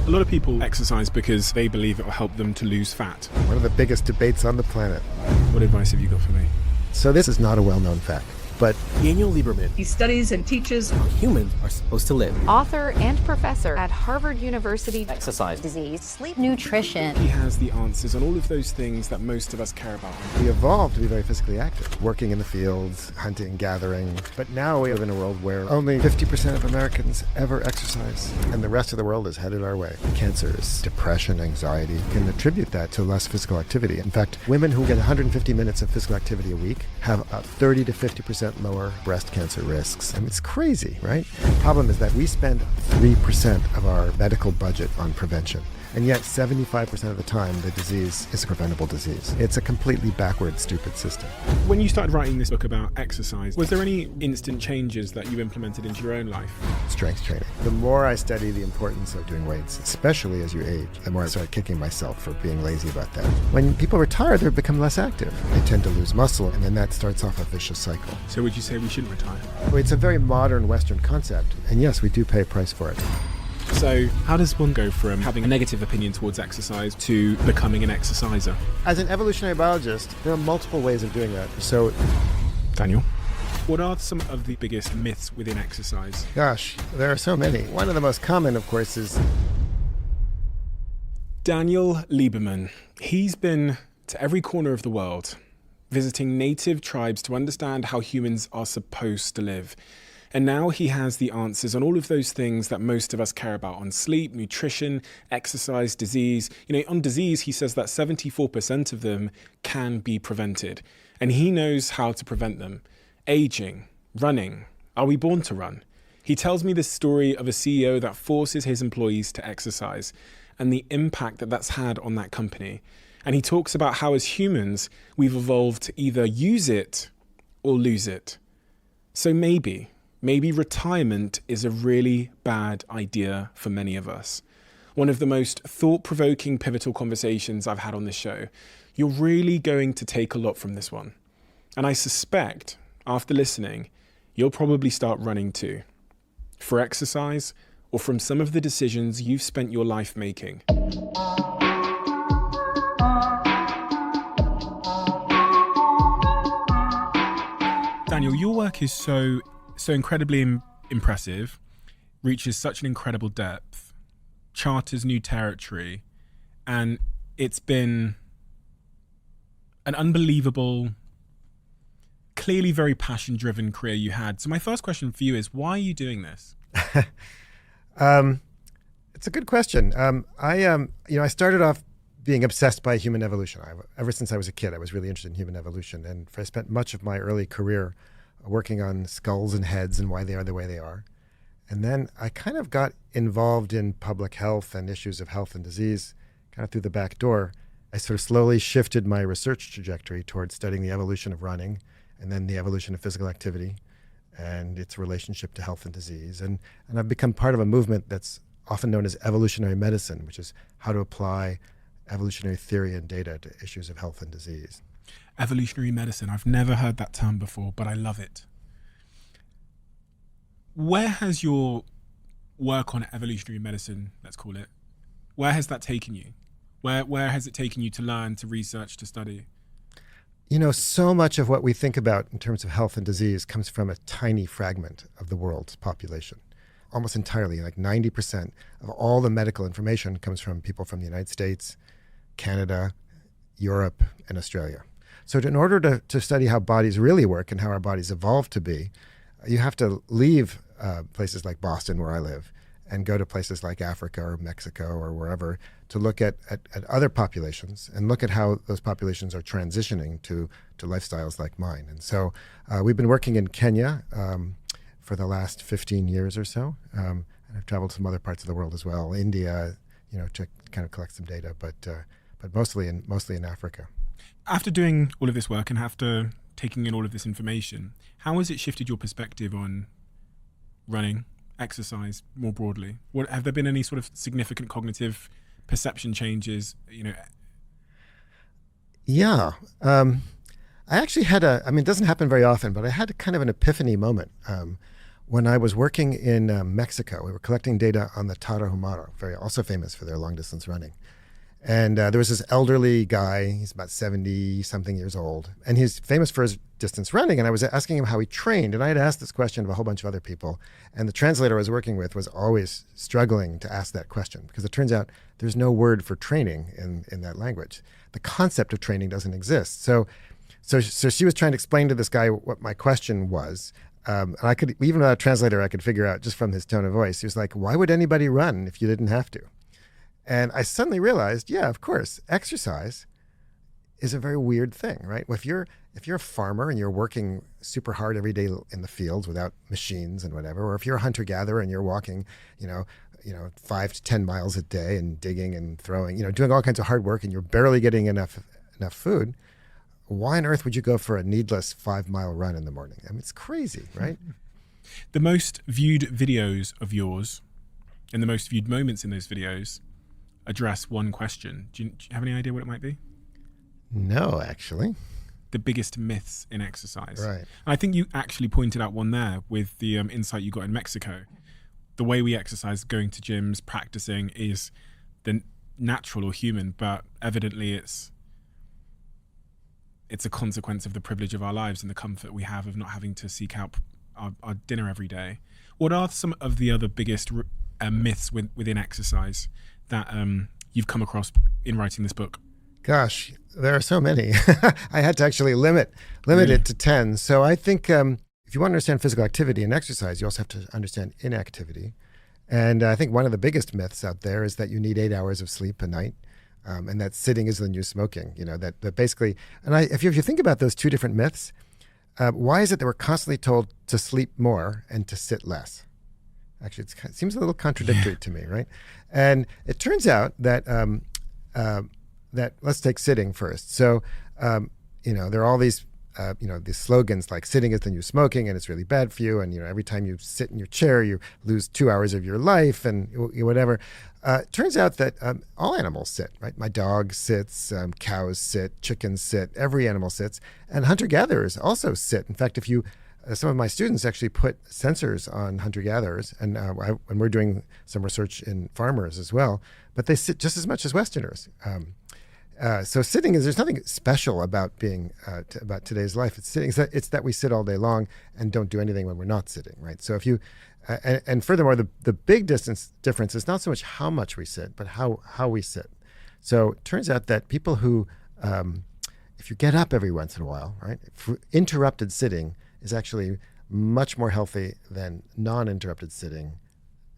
A lot of people exercise because they believe it will help them to lose fat. One of the biggest debates on the planet. What advice have you got for me? So this is not a well-known fact, but Daniel Lieberman. He studies and teaches How humans are supposed to live. Author and professor at Harvard University. Exercise. Disease, sleep, nutrition. He has the answers on all of those things that most of us care about. we evolved to be very physically active, working in the fields, hunting, gathering. But now we live in a world where only 50% of Americans ever exercise, and the rest of the world is headed our way. Cancers, depression, anxiety can attribute that to less physical activity. In fact, women who get 150 minutes of physical activity a week have about 30 to 50% lower breast cancer risks. I mean, it's crazy, right? The problem is that we spend 3% of our medical budget on prevention. And yet 75% of the time, the disease is a preventable disease. It's a completely backward, stupid system. When you started writing this book about exercise, was there any instant changes that you implemented into your own life? Strength training. The more I study the importance of doing weights, especially as you age, the more I start kicking myself for being lazy about that. When people retire, they become less active. They tend to lose muscle, and then that starts off a vicious cycle. So would you say we shouldn't retire? Well, it's a very modern Western concept, and yes, we do pay a price for it. So how does one go from having a negative opinion towards exercise to becoming an exerciser? As an evolutionary biologist, there are multiple ways of doing that. So, Daniel, what are some of the biggest myths within exercise? gosh, there are so many. One of the most common, of course, is Daniel Lieberman. He's been to every corner of the world, visiting native tribes to understand how humans are supposed to live. And now he has the answers on all of those things that most of us care about, on sleep, nutrition, exercise, disease. On disease, he says that 74% of them can be prevented. And he knows how to prevent them. Aging, running. Are we born to run? He tells me this story of a CEO that forces his employees to exercise and the impact that that's had on that company. And he talks about how as humans, we've evolved to either use it or lose it. So maybe retirement is a really bad idea for many of us. One of the most thought-provoking, pivotal conversations I've had on this show. You're really going to take a lot from this one. And I suspect, after listening, you'll probably start running too. For exercise, or from some of the decisions you've spent your life making. Daniel, your work is so incredibly impressive, reaches such an incredible depth, charters new territory, and it's been an unbelievable, clearly very passion-driven career you had. So my first question for you is, why are you doing this? It's a good question. I started off being obsessed by human evolution. Ever since I was a kid, I was really interested in human evolution, and I spent much of my early career working on skulls and heads and why they are the way they are. And then I kind of got involved in public health and issues of health and disease kind of through the back door. I sort of slowly shifted my research trajectory towards studying the evolution of running and then the evolution of physical activity and its relationship to health and disease. And I've become part of a movement that's often known as evolutionary medicine, which is how to apply evolutionary theory and data to issues of health and disease. Evolutionary medicine. I've never heard that term before, but I love it. Where has your work on evolutionary medicine, let's call it, where has that taken you? Where has it taken you to learn, to research, to study? So much of what we think about in terms of health and disease comes from a tiny fragment of the world's population. Almost entirely, like 90% of all the medical information comes from people from the United States, Canada, Europe, and Australia. So in order to study how bodies really work and how our bodies evolved to be, you have to leave places like Boston, where I live, and go to places like Africa or Mexico or wherever to look at other populations and look at how those populations are transitioning to lifestyles like mine. And so we've been working in Kenya for the last 15 years or so. And I've traveled to some other parts of the world as well, India, to kind of collect some data, but mostly in Africa. After doing all of this work and after taking in all of this information, how has it shifted your perspective on running, exercise more broadly? Have there been any sort of significant cognitive perception changes? Yeah. I actually had it doesn't happen very often, but I had kind of an epiphany moment when I was working in Mexico. We were collecting data on the Tarahumara, very also famous for their long distance running. And there was this elderly guy, he's about 70 something years old, and he's famous for his distance running. And I was asking him how he trained. And I had asked this question of a whole bunch of other people. And the translator I was working with was always struggling to ask that question because it turns out there's no word for training in that language. The concept of training doesn't exist. So she was trying to explain to this guy what my question was. And I could, even without a translator, I could figure out just from his tone of voice. He was like, why would anybody run if you didn't have to? And I suddenly realized, yeah, of course, exercise is a very weird thing, right? If you're a farmer and you're working super hard every day in the fields without machines and whatever, or if you're a hunter-gatherer and you're walking, 5 to 10 miles a day and digging and throwing, doing all kinds of hard work and you're barely getting enough food, why on earth would you go for a needless 5-mile run in the morning? I mean, it's crazy, right? The most viewed videos of yours and the most viewed moments in those videos address one question. Do you have any idea what it might be? No, actually. The biggest myths in exercise. Right. I think you actually pointed out one there with the insight you got in Mexico. The way we exercise, going to gyms, practicing, is the natural or human, but evidently it's a consequence of the privilege of our lives and the comfort we have of not having to seek out our dinner every day. What are some of the other biggest myths within exercise that you've come across in writing this book? Gosh, there are so many. I had to actually limit it to 10. So I think if you want to understand physical activity and exercise, you also have to understand inactivity. And I think one of the biggest myths out there is that you need 8 hours of sleep a night, and that sitting is the new smoking. That basically, and if you think about those two different myths, why is it that we're constantly told to sleep more and to sit less? Actually, it seems a little contradictory to me, right? And it turns out that that let's take sitting first. So, there are all these these slogans like "sitting is the new smoking" and it's really bad for you. And every time you sit in your chair, you lose 2 hours of your life and whatever. It turns out that all animals sit, right? My dog sits, cows sit, chickens sit, every animal sits, and hunter-gatherers also sit. In fact, if you some of my students actually put sensors on hunter-gatherers, and we're doing some research in farmers as well, but they sit just as much as Westerners. So sitting there's nothing special about being about today's life. It's that we sit all day long and don't do anything when we're not sitting, right? So if you and furthermore, the big difference is not so much how much we sit, but how we sit. So it turns out that people who, if you get up every once in a while, right, interrupted sitting is actually much more healthy than non-interrupted sitting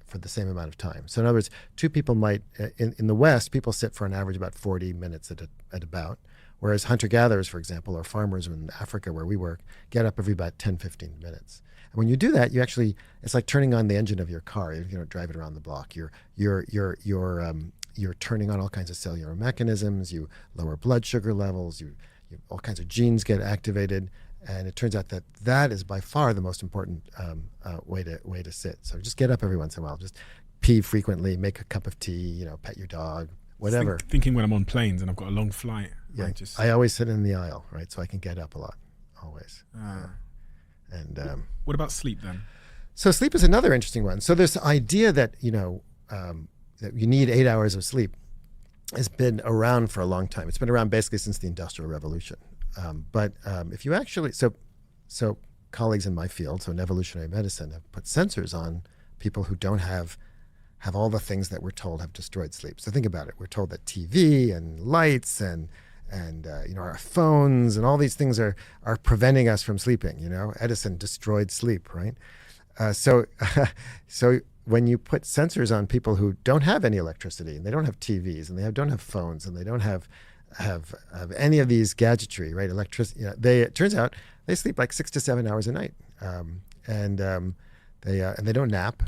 for the same amount of time. So in other words, two people might, in the West, people sit for an average about 40 minutes at about, whereas hunter-gatherers, for example, or farmers in Africa where we work, get up every about 10, 15 minutes. And when you do that, you actually, it's like turning on the engine of your car. You drive it around the block. You're turning on all kinds of cellular mechanisms. You lower blood sugar levels. All kinds of genes get activated. And it turns out that is by far the most important way to sit. So just get up every once in a while. Just pee frequently, make a cup of tea, pet your dog, whatever. Thinking when I'm on planes and I've got a long flight. Yeah, I always sit in the aisle, right? So I can get up a lot, always. Yeah. And what about sleep then? So sleep is another interesting one. So this idea that that you need 8 hours of sleep has been around for a long time. It's been around basically since the Industrial Revolution. But if you actually, so colleagues in my field, so in evolutionary medicine, have put sensors on people who don't have all the things that we're told have destroyed sleep. So think about it. We're told that TV and lights and our phones and all these things are preventing us from sleeping. Edison destroyed sleep, right? So when you put sensors on people who don't have any electricity and they don't have TVs and they don't have phones and they don't have any of these gadgetry, right? Electricity. It turns out they sleep like 6 to 7 hours a night, and they don't nap.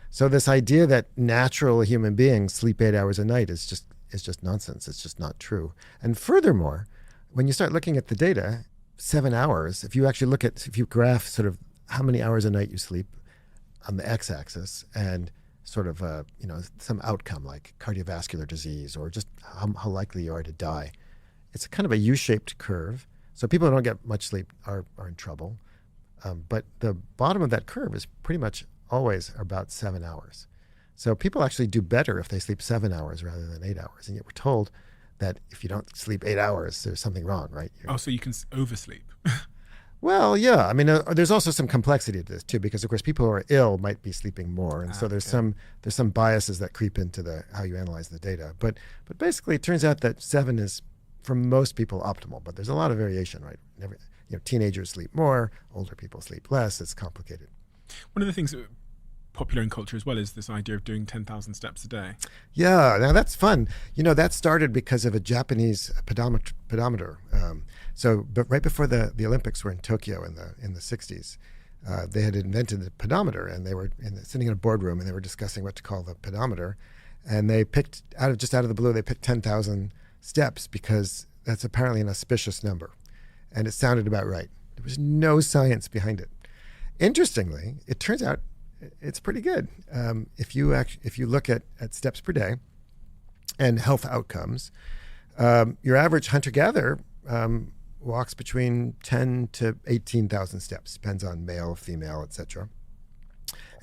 So this idea that natural human beings sleep 8 hours a night is just nonsense. It's just not true. And furthermore, when you start looking at the data, 7 hours. If you graph sort of how many hours a night you sleep on the x-axis and sort of some outcome like cardiovascular disease or just how likely you are to die. It's kind of a U-shaped curve. So people who don't get much sleep are in trouble. But the bottom of that curve is pretty much always about 7 hours. So people actually do better if they sleep 7 hours rather than 8 hours. And yet we're told that if you don't sleep 8 hours, there's something wrong, right? Oh, so you can oversleep. Well, yeah. I mean, there's also some complexity to this too, because of course people who are ill might be sleeping more, and so there's some biases that creep into how you analyze the data. But basically, it turns out that 7 is for most people optimal. But there's a lot of variation, right? Teenagers sleep more, older people sleep less. It's complicated. One of the things that popular in culture as well is this idea of doing 10,000 steps a day. Yeah, now that's fun. That started because of a Japanese pedometer. But right before the Olympics were in Tokyo in the 60s, they had invented the pedometer, and they were sitting in a boardroom, and they were discussing what to call the pedometer. And they picked out of the blue, they picked 10,000 steps because that's apparently an auspicious number, and it sounded about right. There was no science behind it. Interestingly, it turns out it's pretty good. If you look at steps per day and health outcomes, your average hunter-gatherer walks between 10 to 18,000 steps, depends on male, female, etc.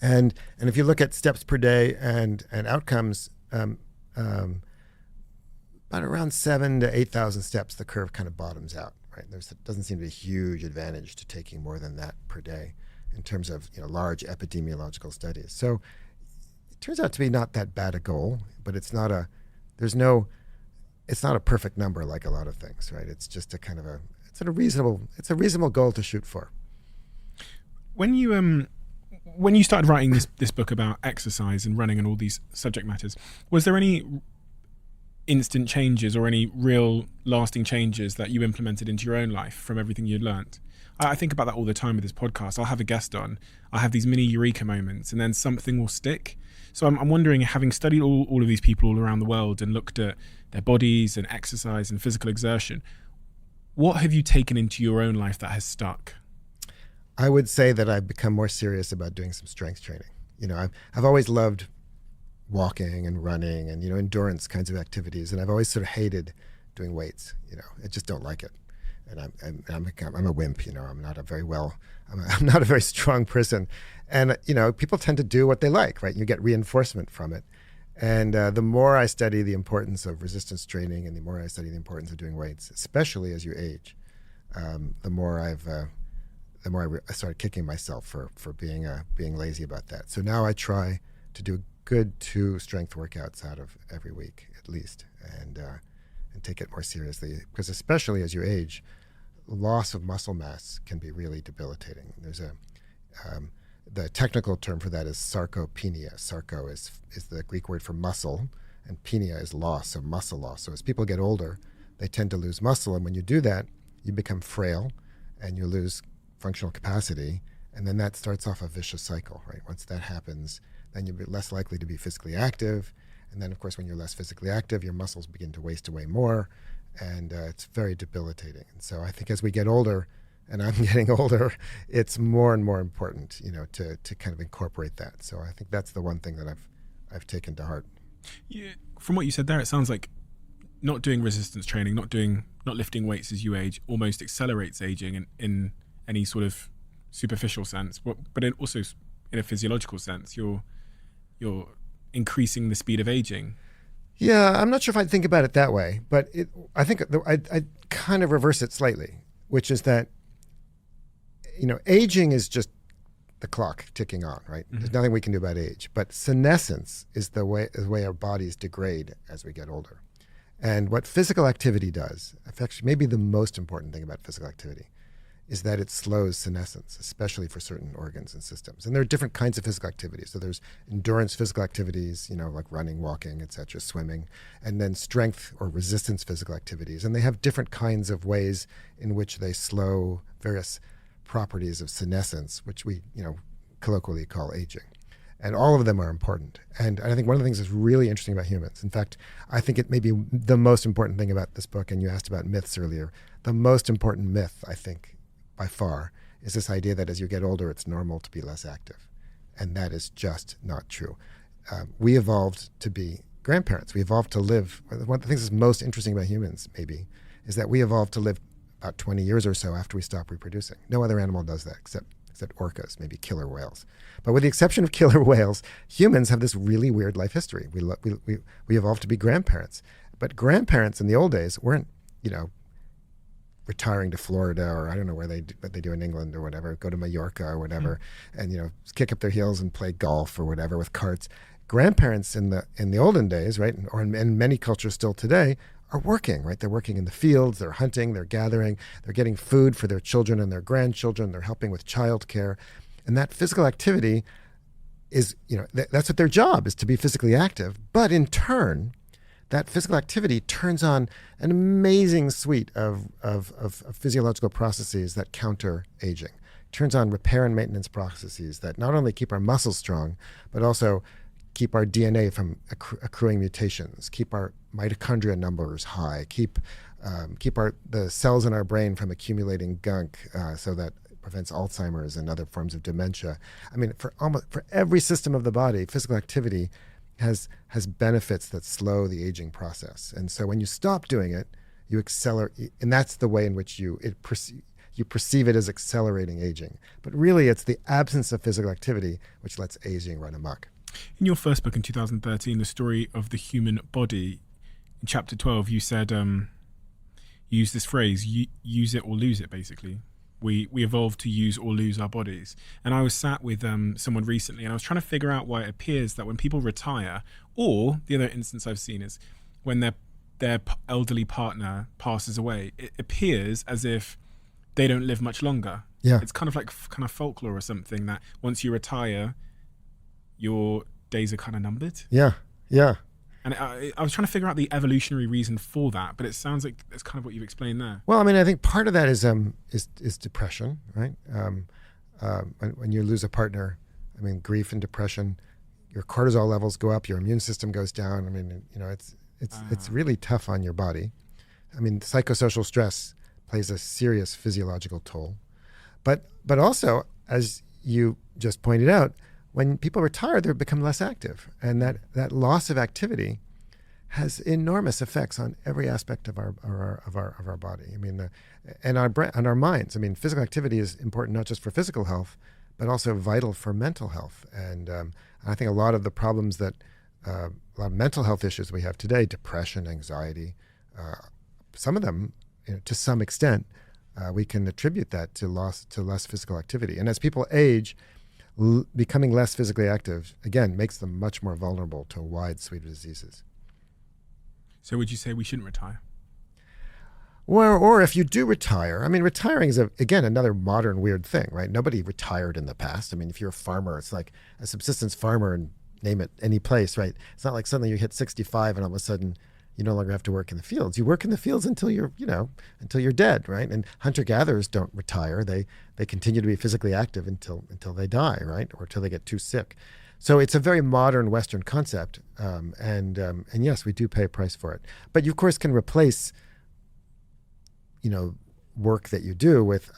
And if you look at steps per day and outcomes, about around 7 to 8,000 steps, the curve kind of bottoms out. Right? There doesn't seem to be a huge advantage to taking more than that per day in terms of large epidemiological studies. So it turns out to be not that bad a goal, but it's not a perfect number like a lot of things, right? It's just it's a reasonable goal to shoot for. When you started writing this book about exercise and running and all these subject matters, was there any instant changes or any real lasting changes that you implemented into your own life from everything you'd learnt? I think about that all the time with this podcast. I'll have a guest on, I'll have these mini eureka moments, and then something will stick. So I'm wondering, having studied all of these people all around the world and looked at their bodies and exercise and physical exertion, what have you taken into your own life that has stuck? I would say that I've become more serious about doing some strength training. I've always loved walking and running and endurance kinds of activities, and I've always sort of hated doing weights. I just don't like it. And I'm a wimp, I'm not a very strong person. And, people tend to do what they like, right? You get reinforcement from it. And the more I study the importance of resistance training and the more I study the importance of doing weights, especially as you age, the more I started kicking myself for being lazy about that. So now I try to do good 2 strength workouts out of every week at least, and take it more seriously, because especially as you age, loss of muscle mass can be really debilitating. There's the technical term for that is sarcopenia. Sarco is the Greek word for muscle, and penia is loss, so muscle loss. So as people get older, they tend to lose muscle, and when you do that, you become frail, and you lose functional capacity, and then that starts off a vicious cycle, right? Once that happens, then you'll be less likely to be physically active, and then, of course, when you're less physically active, your muscles begin to waste away more, and it's very debilitating. And so I think as we get older, and I'm getting older, it's more and more important, to kind of incorporate that. So I think that's the one thing that I've taken to heart. Yeah, from what you said there, it sounds like not doing resistance training, not lifting weights as you age, almost accelerates aging in any sort of superficial sense, but also in a physiological sense, you're increasing the speed of aging. Yeah, I'm not sure if I'd think about it that way, but I think I kind of reverse it slightly, which is that, aging is just the clock ticking on, right? Mm-hmm. There's nothing we can do about age, but senescence is the way our bodies degrade as we get older. And what physical activity does, actually maybe the most important thing about physical activity, is that it slows senescence, especially for certain organs and systems. And there are different kinds of physical activities. So there's endurance physical activities, like running, walking, etc., swimming, and then strength or resistance physical activities. And they have different kinds of ways in which they slow various properties of senescence, which we, colloquially call aging. And all of them are important. And I think one of the things that's really interesting about humans, in fact, I think it may be the most important thing about this book, and you asked about myths earlier, the most important myth, I think, by far, is this idea that as you get older, it's normal to be less active. And that is just not true. We evolved to be grandparents. We evolved to live. One of the things that's most interesting about humans, maybe, is that we evolved to live about 20 years or so after we stop reproducing. No other animal does that except except orcas, maybe killer whales. But with the exception of killer whales, humans have this really weird life history. We evolved to be grandparents. But grandparents in the old days weren't, retiring to Florida, or I don't know what they do in England or whatever, go to Mallorca or whatever, and kick up their heels and play golf or whatever with carts. Grandparents in the olden days, right, or in many cultures still today, are working, right? They're working in the fields, they're hunting, they're gathering, they're getting food for their children and their grandchildren, they're helping with childcare. And that physical activity is, that's what their job is, to be physically active. But in turn, that physical activity turns on an amazing suite of physiological processes that counter aging. It turns on repair and maintenance processes that not only keep our muscles strong, but also keep our DNA from accruing mutations, keep our mitochondria numbers high, keep the cells in our brain from accumulating gunk, so that prevents Alzheimer's and other forms of dementia. I mean, for every system of the body, physical activity has benefits that slow the aging process. And so when you stop doing it, you accelerate, and that's the way in which you perceive it as accelerating aging. But really, it's the absence of physical activity which lets aging run amok. In your first book in 2013, The Story of the Human Body, in chapter 12, you said, you used this phrase, use it or lose it, basically. We evolved to use or lose our bodies. And I was sat with someone recently, and I was trying to figure out why it appears that when people retire, or the other instance I've seen is when their elderly partner passes away, it appears as if they don't live much longer. Yeah. It's kind of folklore or something, that once you retire, your days are kind of numbered. Yeah. And I was trying to figure out the evolutionary reason for that, but it sounds like it's kind of what you've explained there. Well, I mean, I think part of that is depression, right? When you lose a partner, I mean, grief and depression, your cortisol levels go up, your immune system goes down. I mean, it's really tough on your body. I mean, psychosocial stress plays a serious physiological toll. But also, as you just pointed out, when people retire, they become less active, and that loss of activity has enormous effects on every aspect of our body. I mean, and our minds. I mean, physical activity is important not just for physical health, but also vital for mental health. And I think a lot of the problems that a lot of mental health issues we have today, depression, anxiety, some of them, to some extent, we can attribute that to less physical activity. And as people age, becoming less physically active, again, makes them much more vulnerable to a wide suite of diseases. So would you say we shouldn't retire? Or if you do retire, I mean, retiring is, again, another modern weird thing, right? Nobody retired in the past. I mean, if you're a farmer, it's like a subsistence farmer, and name it, any place, right? It's not like suddenly you hit 65 and all of a sudden you no longer have to work in the fields. You work in the fields until you're dead, right? And hunter-gatherers don't retire. They continue to be physically active until they die, right? Or until they get too sick. So it's a very modern Western concept, and yes, we do pay a price for it. But you, of course, can replace, work that you do with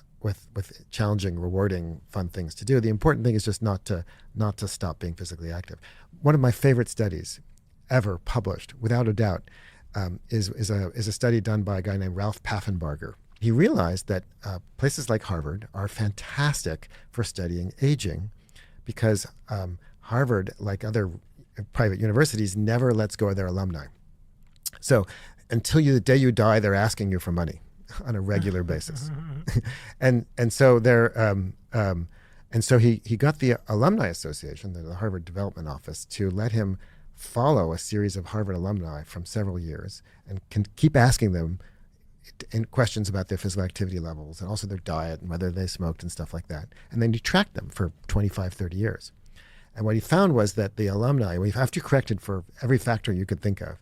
challenging, rewarding, fun things to do. The important thing is just not to stop being physically active. One of my favorite studies ever published, without a doubt, is a study done by a guy named Ralph Paffenbarger. He realized that places like Harvard are fantastic for studying aging, because Harvard, like other private universities, never lets go of their alumni. So until the day you die, they're asking you for money on a regular basis. and so he got the Alumni Association, the Harvard Development Office, to let him follow a series of Harvard alumni from several years and can keep asking them questions about their physical activity levels and also their diet and whether they smoked and stuff like that. And then he tracked them for 25, 30 years. And what he found was that the alumni, after you corrected for every factor you could think of,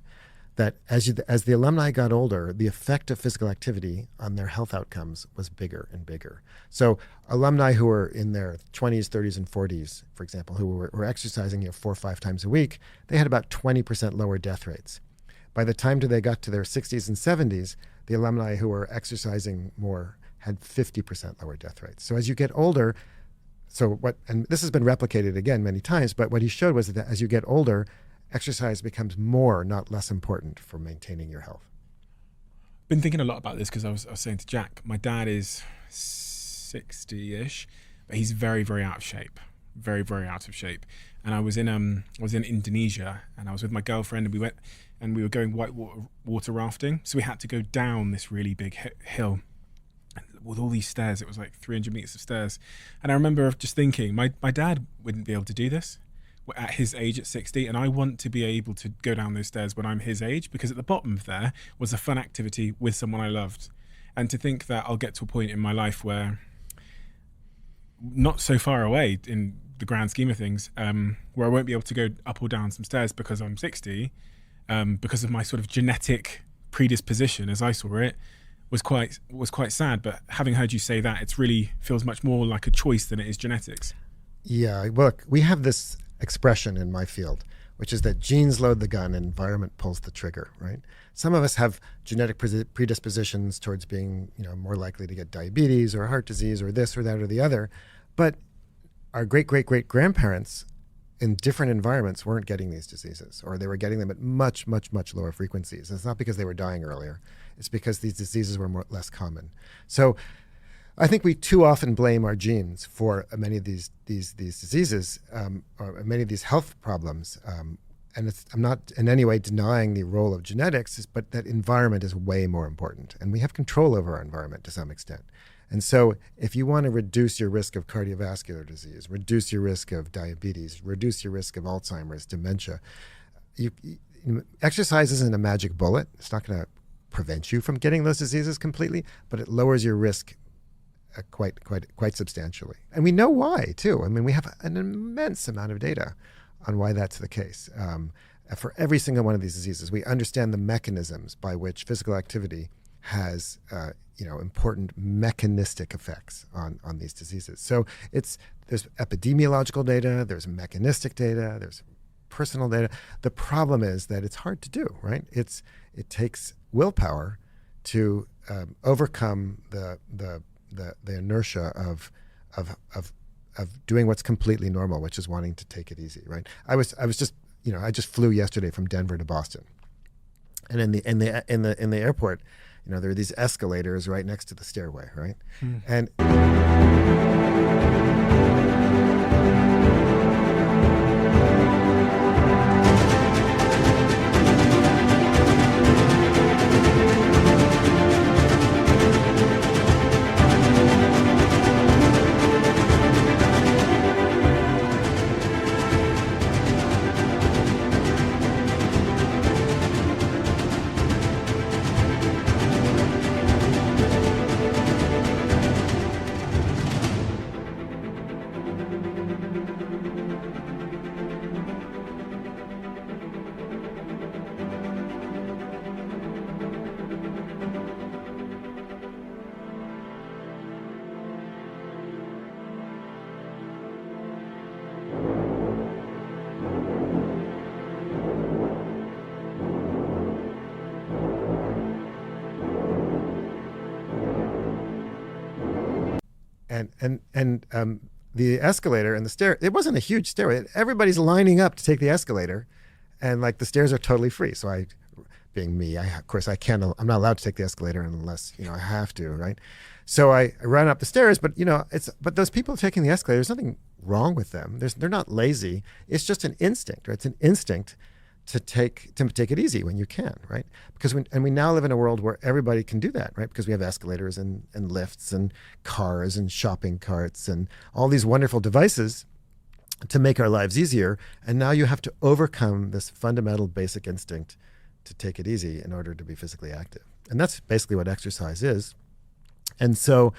that as the alumni got older, the effect of physical activity on their health outcomes was bigger and bigger. So alumni who were in their 20s, 30s, and 40s, for example, who were exercising 4 or 5 times a week, they had about 20% lower death rates. By the time they got to their 60s and 70s, the alumni who were exercising more had 50% lower death rates. So as you get older, and this has been replicated again many times, but what he showed was that as you get older, exercise becomes more, not less important for maintaining your health. Been thinking a lot about this because I was saying to Jack, my dad is 60-ish, but he's very, very out of shape. Very, very out of shape. And I was in Indonesia, and I was with my girlfriend, and we were going whitewater rafting. So we had to go down this really big hill with all these stairs. It was like 300 meters of stairs. And I remember just thinking, my dad wouldn't be able to do this at his age at 60, and I want to be able to go down those stairs when I'm his age, because at the bottom of there was a fun activity with someone I loved. And to think that I'll get to a point in my life where, not so far away in the grand scheme of things, where I won't be able to go up or down some stairs because I'm 60, because of my sort of genetic predisposition, as I saw it, was quite sad. But having heard you say that, it really feels much more like a choice than it is genetics. Yeah, look, we have this expression in my field, which is that genes load the gun and environment pulls the trigger, right? Some of us have genetic predispositions towards being, more likely to get diabetes or heart disease or this or that or the other. But our great-great-great-grandparents in different environments weren't getting these diseases, or they were getting them at much, much, much lower frequencies. It's not because they were dying earlier. It's because these diseases were less common. So I think we too often blame our genes for many of these diseases, or many of these health problems. And I'm not in any way denying the role of genetics, but that environment is way more important. And we have control over our environment to some extent. And so if you want to reduce your risk of cardiovascular disease, reduce your risk of diabetes, reduce your risk of Alzheimer's, dementia, exercise isn't a magic bullet. It's not going to prevent you from getting those diseases completely, but it lowers your risk quite substantially. And we know why, too. I mean, we have an immense amount of data on why that's the case. For every single one of these diseases, we understand the mechanisms by which physical activity has important mechanistic effects on these diseases. So there's epidemiological data, there's mechanistic data, there's personal data. The problem is that it's hard to do, right? It takes willpower to overcome the inertia of doing what's completely normal, which is wanting to take it easy, right? I just flew yesterday from Denver to Boston, and in the airport, there are these escalators right next to the stairway, right? And the escalator and the stair, it wasn't a huge stairway. Everybody's lining up to take the escalator, and the stairs are totally free. So being me, I'm not allowed to take the escalator unless, I have to, right? So I ran up the stairs, but those people taking the escalator, there's nothing wrong with them. They're not lazy. It's just an instinct, right? It's an instinct to take it easy when you can, right? Because we now live in a world where everybody can do that, right? Because we have escalators and lifts and cars and shopping carts and all these wonderful devices to make our lives easier. And now you have to overcome this fundamental basic instinct to take it easy in order to be physically active. And that's basically what exercise is. And so,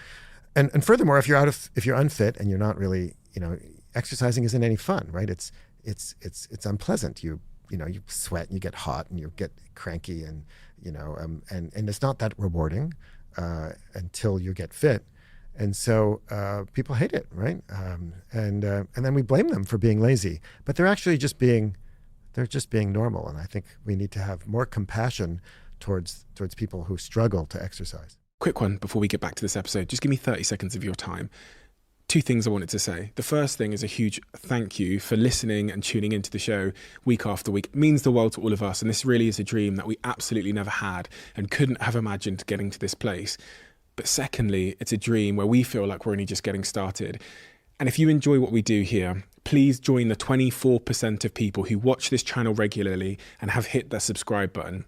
and furthermore, if you're unfit and you're not really, exercising isn't any fun, right? It's unpleasant. You sweat and you get hot and you get cranky and it's not that rewarding until you get fit. And so people hate it, right? And then we blame them for being lazy, but they're actually just being normal. And I think we need to have more compassion towards people who struggle to exercise. Quick one before we get back to this episode. Just give me 30 seconds of your time. Two things I wanted to say. The first thing is a huge thank you for listening and tuning into the show week after week. It means the world to all of us, and this really is a dream that we absolutely never had and couldn't have imagined getting to this place. But secondly, it's a dream where we feel like we're only just getting started. And if you enjoy what we do here, please join the 24% of people who watch this channel regularly and have hit that subscribe button.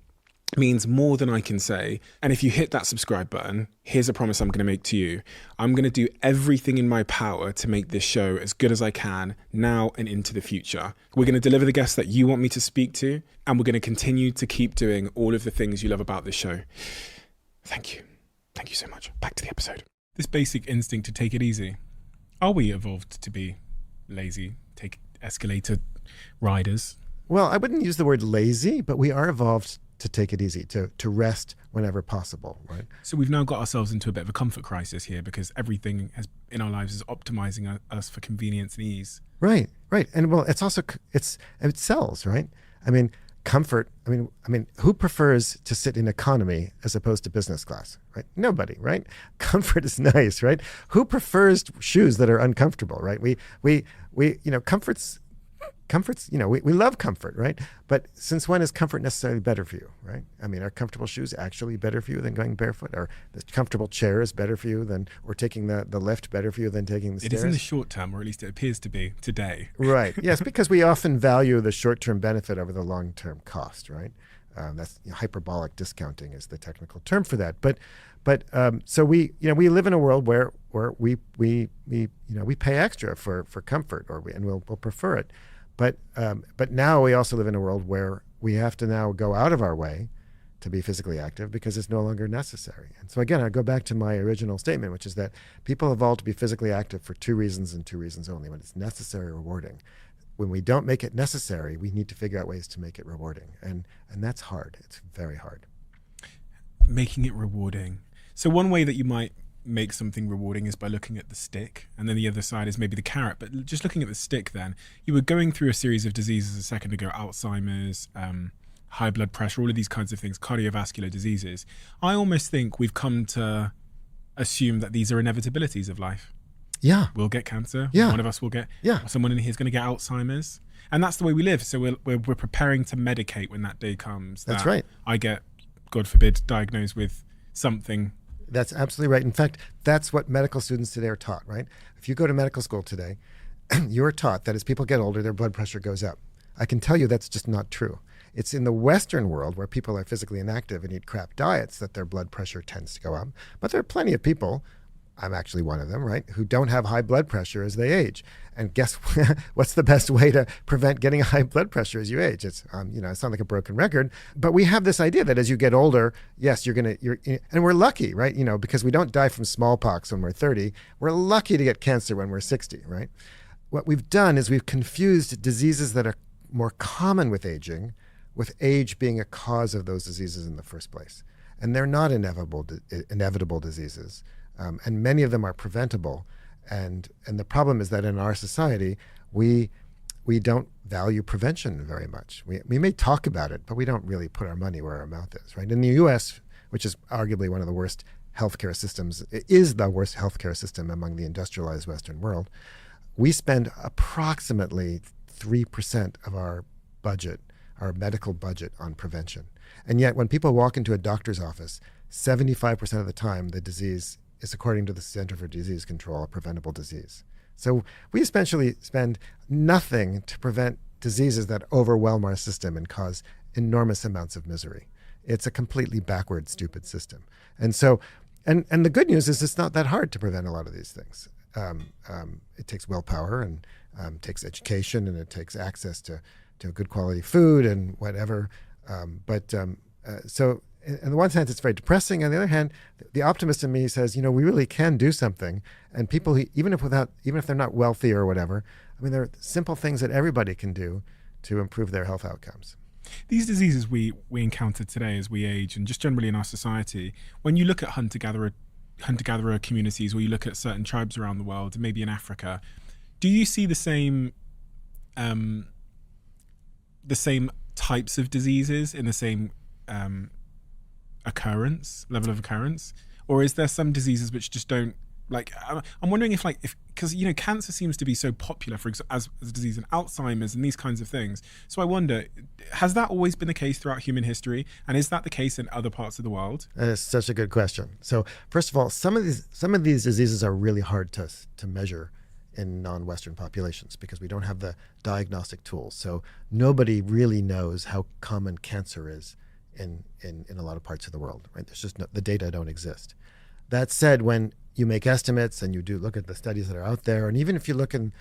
It means more than I can say. And if you hit that subscribe button, here's a promise I'm going to make to you. I'm going to do everything in my power to make this show as good as I can now and into the future. We're going to deliver the guests that you want me to speak to, and we're going to continue to keep doing all of the things you love about this show. Thank you. Thank you so much. Back to the episode. This basic instinct to take it easy. Are we evolved to be lazy, take escalator riders? Well, I wouldn't use the word lazy, but we are evolved to take it easy, to rest whenever possible, right? So we've now got ourselves into a bit of a comfort crisis here because everything in our lives is optimizing us for convenience and ease. Right. And well, it's also, it sells, right? I mean, comfort, I mean, who prefers to sit in economy as opposed to business class, right? Nobody, right? Comfort is nice, right? Who prefers shoes that are uncomfortable, right? We comfort's, we love comfort, right? But since when is comfort necessarily better for you, right? I mean, are comfortable shoes actually better for you than going barefoot? Or the comfortable chair is better for you than, or taking the lift better for you than taking the stairs? It is in the short term, or at least it appears to be today. Right. Yes, because we often value the short-term benefit over the long-term cost, right? That's hyperbolic discounting is the technical term for that. But so we live in a world where we pay extra for comfort, and we'll prefer it. But now we also live in a world where we have to now go out of our way to be physically active because it's no longer necessary. And so again, I go back to my original statement, which is that people evolved to be physically active for two reasons and two reasons only: when it's necessary or rewarding. When we don't make it necessary, we need to figure out ways to make it rewarding. And that's hard. It's very hard. Making it rewarding. So one way that you might make something rewarding is by looking at the stick, and then the other side is maybe the carrot. But just looking at the stick, then you were going through a series of diseases a second ago: Alzheimer's, high blood pressure, all of these kinds of things, cardiovascular diseases. I almost think we've come to assume that these are inevitabilities of life. Yeah, we'll get cancer. Yeah, one of us will get. Yeah, someone in here is going to get Alzheimer's, and that's the way we live. So we're preparing to medicate when that day comes. That's right. I get, God forbid, diagnosed with something. That's absolutely right. In fact, that's what medical students today are taught, right? If you go to medical school today, you're taught that as people get older, their blood pressure goes up. I can tell you that's just not true. It's in the Western world where people are physically inactive and eat crap diets that their blood pressure tends to go up. But there are plenty of people, I'm actually one of them, right, who don't have high blood pressure as they age. And guess what's the best way to prevent getting high blood pressure as you age? It's, I sound like a broken record, but we have this idea that as you get older, yes, and we're lucky, right? Because we don't die from smallpox when we're 30. We're lucky to get cancer when we're 60, right? What we've done is we've confused diseases that are more common with aging with age being a cause of those diseases in the first place. And they're not inevitable diseases. And many of them are preventable. And the problem is that in our society, we don't value prevention very much. We may talk about it, but we don't really put our money where our mouth is, right? In the U.S., which is arguably one of the worst healthcare systems, it is the worst healthcare system among the industrialized Western world, we spend approximately 3% of our budget, our medical budget, on prevention. And yet when people walk into a doctor's office, 75% of the time the disease is, according to the Center for Disease Control, a preventable disease. So we essentially spend nothing to prevent diseases that overwhelm our system and cause enormous amounts of misery. It's a completely backward, stupid system. And so, and the good news is it's not that hard to prevent a lot of these things. It takes willpower and takes education, and it takes access to good quality food and whatever. So on the one hand, it's very depressing. On the other hand, the optimist in me says, we really can do something. And people, even if they're not wealthy or whatever, there are simple things that everybody can do to improve their health outcomes. These diseases we encounter today as we age, and just generally in our society, when you look at hunter-gatherer communities, or you look at certain tribes around the world, maybe in Africa, do you see the same types of diseases in the same level of occurrence, or is there some diseases which just don't, like, I'm wondering if because cancer seems to be so popular as a disease, and Alzheimer's and these kinds of things. So I wonder, has that always been the case throughout human history, and is that the case in other parts of the world? That is such a good question. So first of all, some of these diseases are really hard to measure in non-Western populations because we don't have the diagnostic tools. So nobody really knows how common cancer is in a lot of parts of the world, right? There's just the data don't exist. That said, when you make estimates and you do look at the studies that are out there, and even if you look in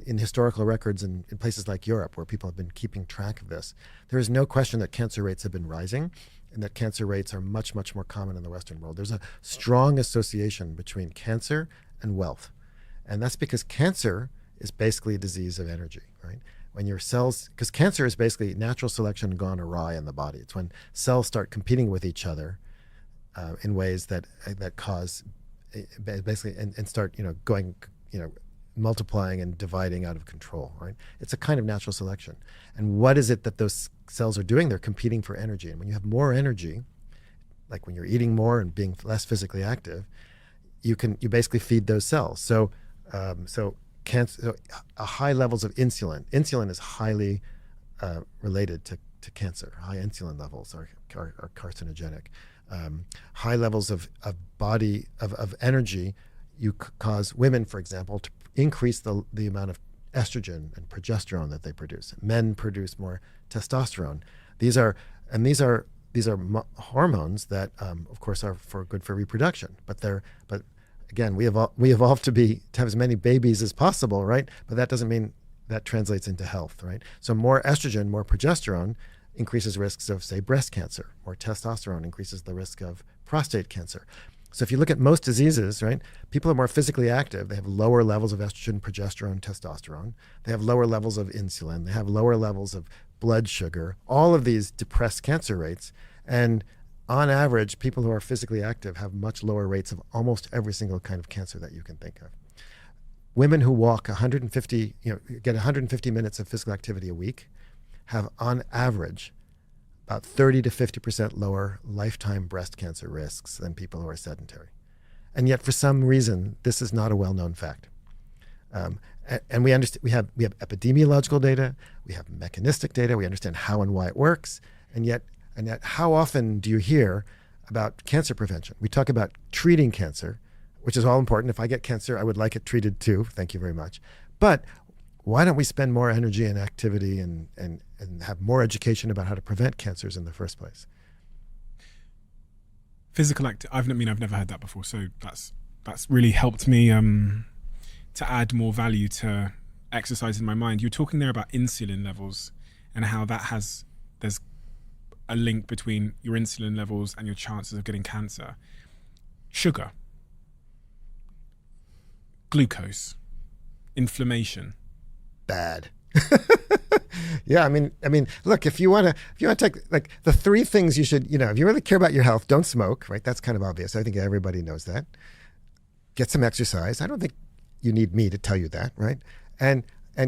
historical records in places like Europe where people have been keeping track of this, there is no question that cancer rates have been rising and that cancer rates are much, much more common in the Western world. There's a strong association between cancer and wealth. And that's because cancer is basically a disease of energy, right? When your cells, because cancer is basically natural selection gone awry in the body. It's when cells start competing with each other in ways that cause basically and start going multiplying and dividing out of control, right? It's a kind of natural selection. And what is it that those cells are doing? They're competing for energy. And when you have more energy, like when you're eating more and being less physically active, you basically feed those cells. So high levels of insulin. Insulin is highly related to cancer. High insulin levels are carcinogenic. High levels of energy cause women, for example, to increase the amount of estrogen and progesterone that they produce. Men produce more testosterone. These are hormones that, of course, are good for reproduction. But again, we evolved to have as many babies as possible, right? But that doesn't mean that translates into health, right? So more estrogen, more progesterone increases risks of, say, breast cancer. More testosterone increases the risk of prostate cancer. So if you look at most diseases, right, people are more physically active. They have lower levels of estrogen, progesterone, testosterone. They have lower levels of insulin. They have lower levels of blood sugar. All of these depress cancer rates. And on average, people who are physically active have much lower rates of almost every single kind of cancer that you can think of. Women who walk 150, get 150 minutes of physical activity a week have, on average, about 30 to 50% lower lifetime breast cancer risks than people who are sedentary. And yet, for some reason, this is not a well-known fact. And we understand we have epidemiological data, we have mechanistic data, we understand how and why it works, and yet how often do you hear about cancer prevention? We talk about treating cancer, which is all important. If I get cancer, I would like it treated too. Thank you very much. But why don't we spend more energy and activity and have more education about how to prevent cancers in the first place? Physical I've never heard that before, so that's really helped me to add more value to exercise in my mind. You're talking there about insulin levels and how there's a link between your insulin levels and your chances of getting cancer. Sugar, glucose, inflammation. Bad. Yeah, I mean, look, if you want to take like the three things you should, if you really care about your health, don't smoke, right? That's kind of obvious. I think everybody knows that. Get some exercise. I don't think you need me to tell you that, right? And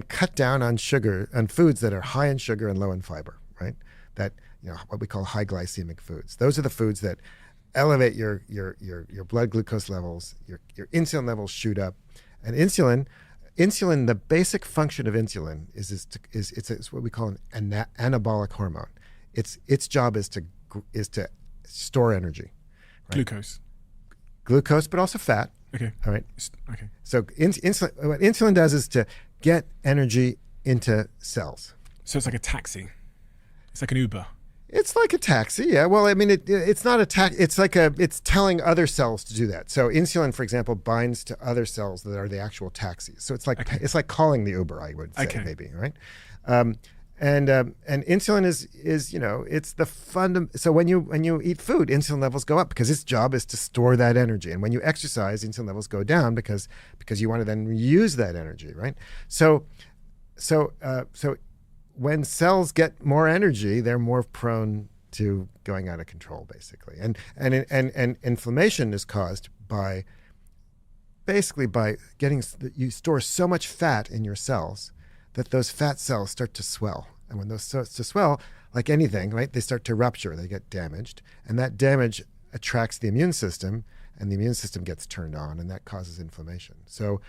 cut down on sugar, on foods that are high in sugar and low in fiber, right? That, what we call high glycemic foods. Those are the foods that elevate your blood glucose levels, your insulin levels shoot up. And insulin, the basic function of insulin is what we call an anabolic hormone. Its job is to store energy. Right? Glucose, but also fat. Okay. All right. Okay. So what insulin does is to get energy into cells. So it's like a taxi. It's like an Uber. It's like a taxi, yeah. Well, I mean, it's not a taxi. It's telling other cells to do that. So insulin, for example, binds to other cells that are the actual taxis. So it's like It's like calling the Uber, I would say, maybe, right? And insulin is it's the So when you eat food, insulin levels go up because its job is to store that energy. And when you exercise, insulin levels go down because you want to then use that energy, right? So when cells get more energy, they're more prone to going out of control, basically. And inflammation is caused by getting, you store so much fat in your cells that those fat cells start to swell. And when those start to swell, like anything, right, they start to rupture, they get damaged. And that damage attracts the immune system, and the immune system gets turned on, and that causes inflammation. So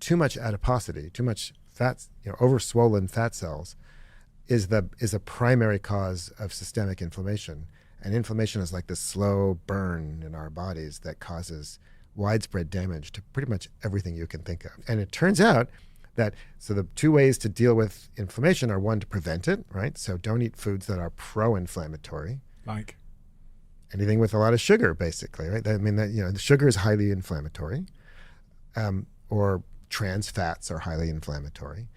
too much adiposity, too much fat, over-swollen fat cells, is a primary cause of systemic inflammation. And inflammation is like this slow burn in our bodies that causes widespread damage to pretty much everything you can think of. And it turns out that, so the two ways to deal with inflammation are, one, to prevent it, right? So don't eat foods that are pro-inflammatory. Like? Anything with a lot of sugar, basically, right? I mean, the sugar is highly inflammatory, or trans fats are highly inflammatory.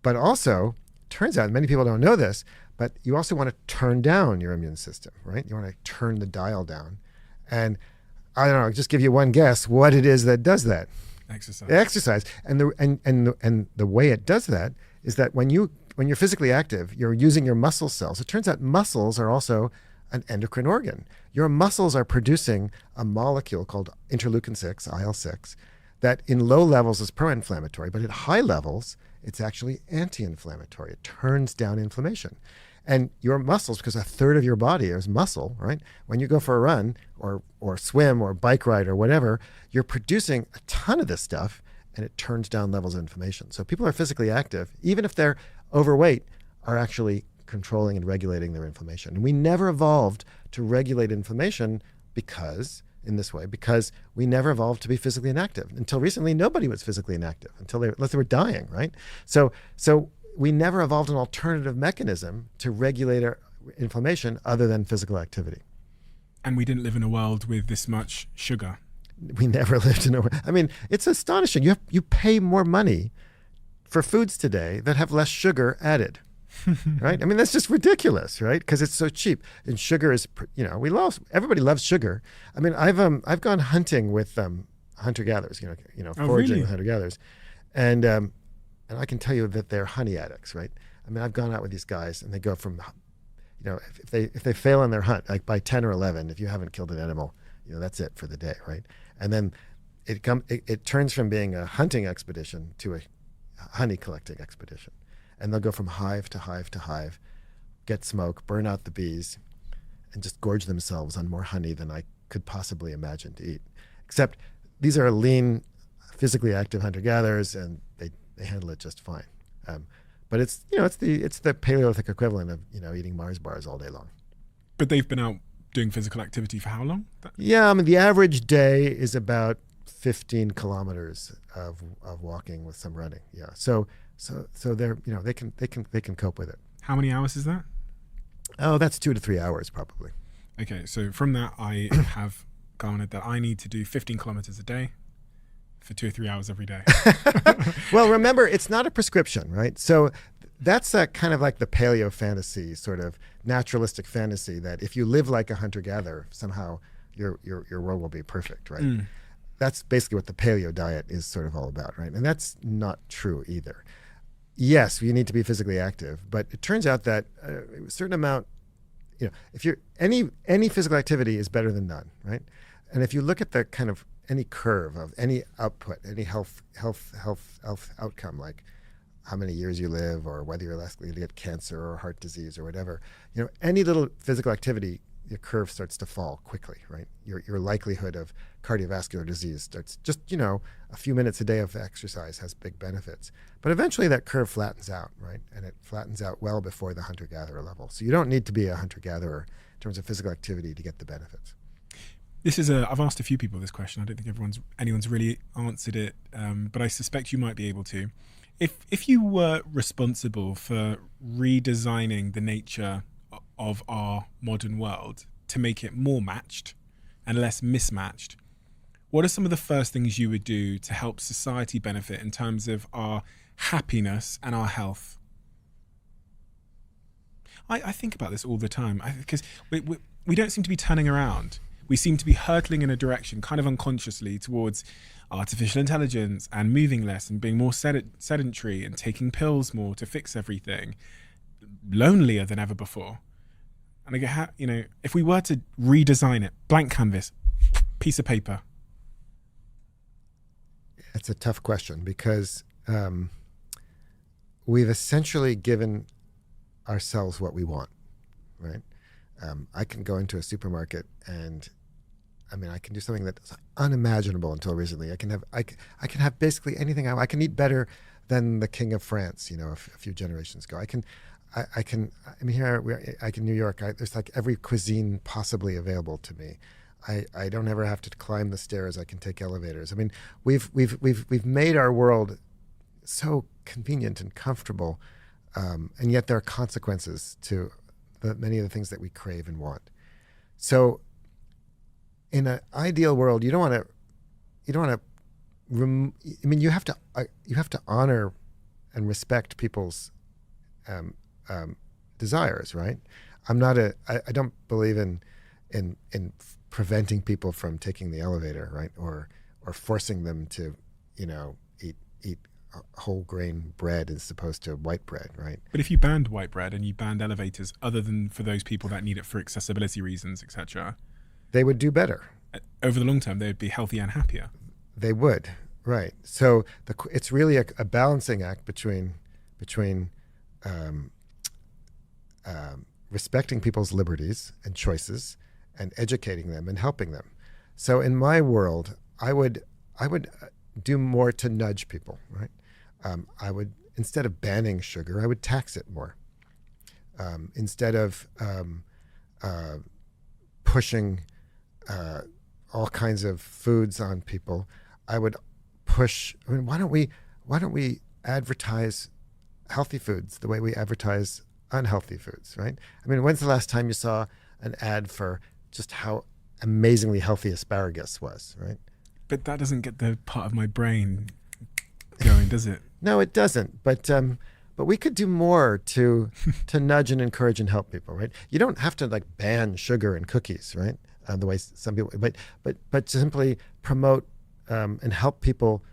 But also, turns out, many people don't know this, but you also want to turn down your immune system, right? You want to turn the dial down. And I don't know, I'll just give you one guess what it is that does that. Exercise. And the way it does that is that when you're physically active, you're using your muscle cells. It turns out muscles are also an endocrine organ. Your muscles are producing a molecule called interleukin-6, IL-6, that in low levels is pro-inflammatory, but at high levels, it's actually anti-inflammatory. It turns down inflammation. And your muscles, because a third of your body is muscle, right? When you go for a run or swim or bike ride or whatever, you're producing a ton of this stuff, and it turns down levels of inflammation. So people who are physically active, even if they're overweight, are actually controlling and regulating their inflammation. And we never evolved to regulate inflammation because we never evolved to be physically inactive. Until recently, nobody was physically inactive unless they were dying, right? So we never evolved an alternative mechanism to regulate our inflammation other than physical activity. And we didn't live in a world with this much sugar. We never lived in a world. I mean, it's astonishing. You pay more money for foods today that have less sugar added. Right? I mean, that's just ridiculous, right? Because it's so cheap. And sugar is, everybody loves sugar. I mean, I've gone hunting with hunter-gatherers, foraging with hunter-gatherers. And I can tell you that they're honey addicts, right? I mean, I've gone out with these guys and they go from, if they fail in their hunt, like by 10 or 11, if you haven't killed an animal, that's it for the day, right? And then it turns from being a hunting expedition to a honey collecting expedition. And they'll go from hive to hive to hive, get smoke, burn out the bees, and just gorge themselves on more honey than I could possibly imagine to eat. Except these are lean, physically active hunter-gatherers, and they handle it just fine. But it's the Paleolithic equivalent of eating Mars bars all day long. But they've been out doing physical activity for how long? Yeah, I mean the average day is about 15 kilometers of walking with some running. Yeah, so they're they can cope with it. How many hours is that? Oh, that's 2 to 3 hours probably. Okay, so from that I have garnered that I need to do 15 kilometers a day for 2 or 3 hours every day. Well, remember, it's not a prescription, right? So that's kind of like the paleo fantasy, sort of naturalistic fantasy that if you live like a hunter-gatherer, somehow your world will be perfect, right? Mm. That's basically what the paleo diet is sort of all about, right? And that's not true either. Yes, you need to be physically active, but it turns out that a certain amount, if you're any physical activity is better than none, right? And if you look at the kind of any curve of any output, any health outcome, like how many years you live or whether you're less likely to get cancer or heart disease or whatever, any little physical activity, your curve starts to fall quickly, right? Your likelihood of cardiovascular disease starts just, a few minutes a day of exercise has big benefits. But eventually that curve flattens out, right? And it flattens out well before the hunter-gatherer level. So you don't need to be a hunter-gatherer in terms of physical activity to get the benefits. I've asked a few people this question. I don't think anyone's really answered it, but I suspect you might be able to. If you were responsible for redesigning the nature of our modern world to make it more matched and less mismatched, what are some of the first things you would do to help society benefit in terms of our happiness and our health? I think about this all the time because we don't seem to be turning around. We seem to be hurtling in a direction kind of unconsciously towards artificial intelligence and moving less and being more sedentary and taking pills more to fix everything, lonelier than ever before. And I go, if we were to redesign it, blank canvas, piece of paper. It's a tough question because we've essentially given ourselves what we want, right? I can go into a supermarket and I can do something that's unimaginable until recently. I can have basically anything I can eat better than the King of France, a few generations ago. I can here I can New York. There's like every cuisine possibly available to me. I don't ever have to climb the stairs. I can take elevators. I mean, we've made our world so convenient and comfortable, and yet there are consequences to many of the things that we crave and want. So, in an ideal world, you don't want to. I mean, you have to honor and respect people's desires, right? I don't believe in preventing people from taking the elevator, right? Or forcing them to, eat whole grain bread as opposed to white bread, right? But if you banned white bread and you banned elevators, other than for those people that need it for accessibility reasons, etc., they would do better. Over the long term, they would be healthier and happier. They would, right? So it's really a balancing act between respecting people's liberties and choices, and educating them and helping them. So in my world, I would do more to nudge people, right? I would, instead of banning sugar, I would tax it more. Instead of pushing all kinds of foods on people, I would push. I mean, why don't we advertise healthy foods the way we advertise unhealthy foods, right? I mean, when's the last time you saw an ad for just how amazingly healthy asparagus was, right? But that doesn't get the part of my brain going, does it? No, it doesn't. But we could do more to nudge and encourage and help people, right? You don't have to like ban sugar and cookies, right? The way some people, but simply promote and help people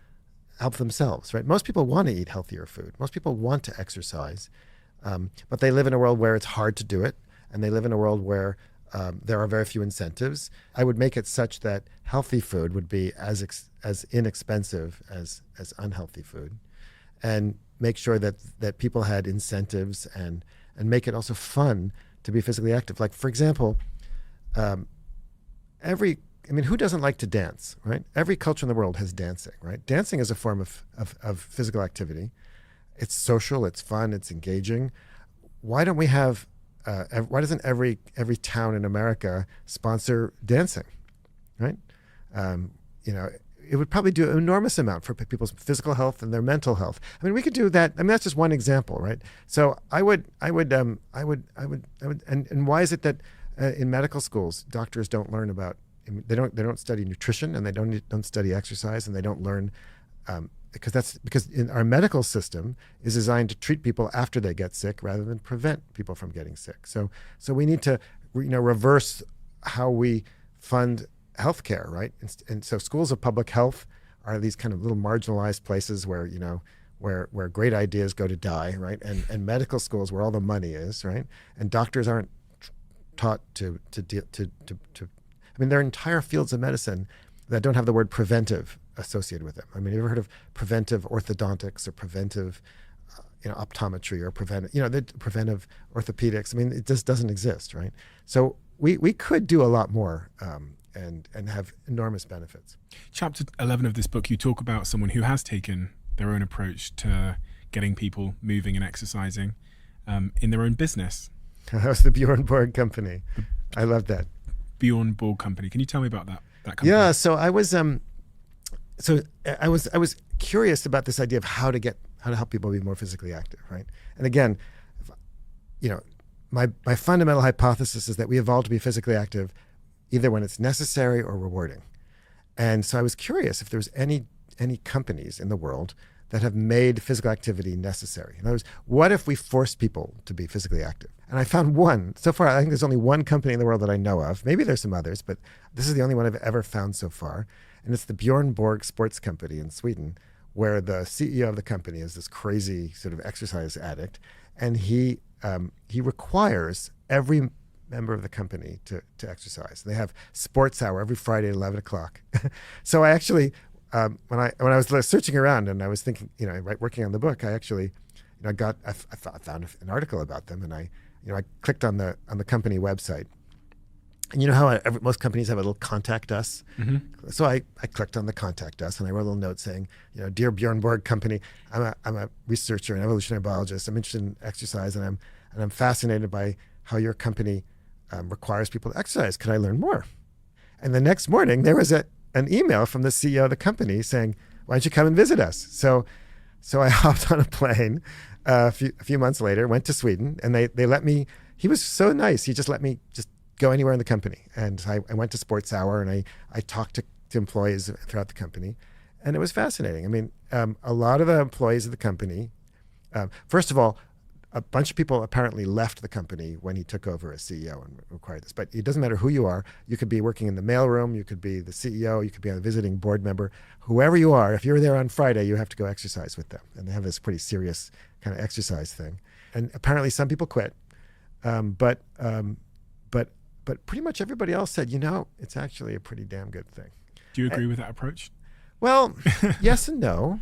help themselves, right? Most people want to eat healthier food. Most people want to exercise, but they live in a world where it's hard to do it, and they live in a world where there are very few incentives. I would make it such that healthy food would be as inexpensive as unhealthy food, and make sure that people had incentives and make it also fun to be physically active. Like, for example, who doesn't like to dance, right? Every culture in the world has dancing, right? Dancing is a form of physical activity. It's social, it's fun, it's engaging. Why don't we have why doesn't every town in America sponsor dancing, right? It would probably do an enormous amount for people's physical health and their mental health. I mean, we could do that. I mean, that's just one example, right? So I would, and why is it that in medical schools doctors don't learn about, they don't study nutrition, and they don't study exercise, and they don't learn because in our medical system is designed to treat people after they get sick rather than prevent people from getting sick. So we need to reverse how we fund healthcare, right? And so schools of public health are these kind of little marginalized places where where great ideas go to die, right? And medical schools where all the money is, right? And doctors aren't taught to I mean, there are entire fields of medicine that don't have the word preventive associated with them. I mean, have you ever heard of preventive orthodontics or preventive optometry or preventive orthopedics? I mean, it just doesn't exist, right? So we could do a lot more and have enormous benefits. Chapter 11 of this book, you talk about someone who has taken their own approach to getting people moving and exercising in their own business. That was the Bjorn Borg Company. I love that. Bjorn Borg Company. Can you tell me about that company? Yeah, so I was I was curious about this idea of how to help people be more physically active, right? And again, my fundamental hypothesis is that we evolved to be physically active either when it's necessary or rewarding. And so I was curious if there was any companies in the world that have made physical activity necessary. In other words, what if we forced people to be physically active? And I found one. So far, I think there's only one company in the world that I know of. Maybe there's some others, but this is the only one I've ever found so far. And it's the Bjorn Borg Sports Company in Sweden, where the CEO of the company is this crazy sort of exercise addict. And he requires every member of the company to exercise. They have sports hour every Friday at 11 o'clock. So I actually, when I was searching around and I was thinking, working on the book, I actually, I found an article about them, and I clicked on the company website. And you know how most companies have a little contact us? Mm-hmm. So I clicked on the contact us, and I wrote a little note saying, Dear Bjorn Borg Company, I'm a researcher, an evolutionary biologist. I'm interested in exercise, and I'm fascinated by how your company requires people to exercise. Could I learn more? And the next morning, there was an email from the CEO of the company saying, why don't you come and visit us? So I hopped on a plane a few months later, went to Sweden, and they let me, he was so nice. He just let me just go anywhere in the company. And I went to Sports Hour, and I talked to employees throughout the company. And it was fascinating. I mean, a lot of the employees of the company, first of all, a bunch of people apparently left the company when he took over as CEO and required this. But it doesn't matter who you are. You could be working in the mailroom. You could be the CEO. You could be a visiting board member. Whoever you are, if you're there on Friday, you have to go exercise with them. And they have this pretty serious kind of exercise thing. And apparently some people quit. But pretty much everybody else said, it's actually a pretty damn good thing. Do you agree with that approach? Well, yes and no.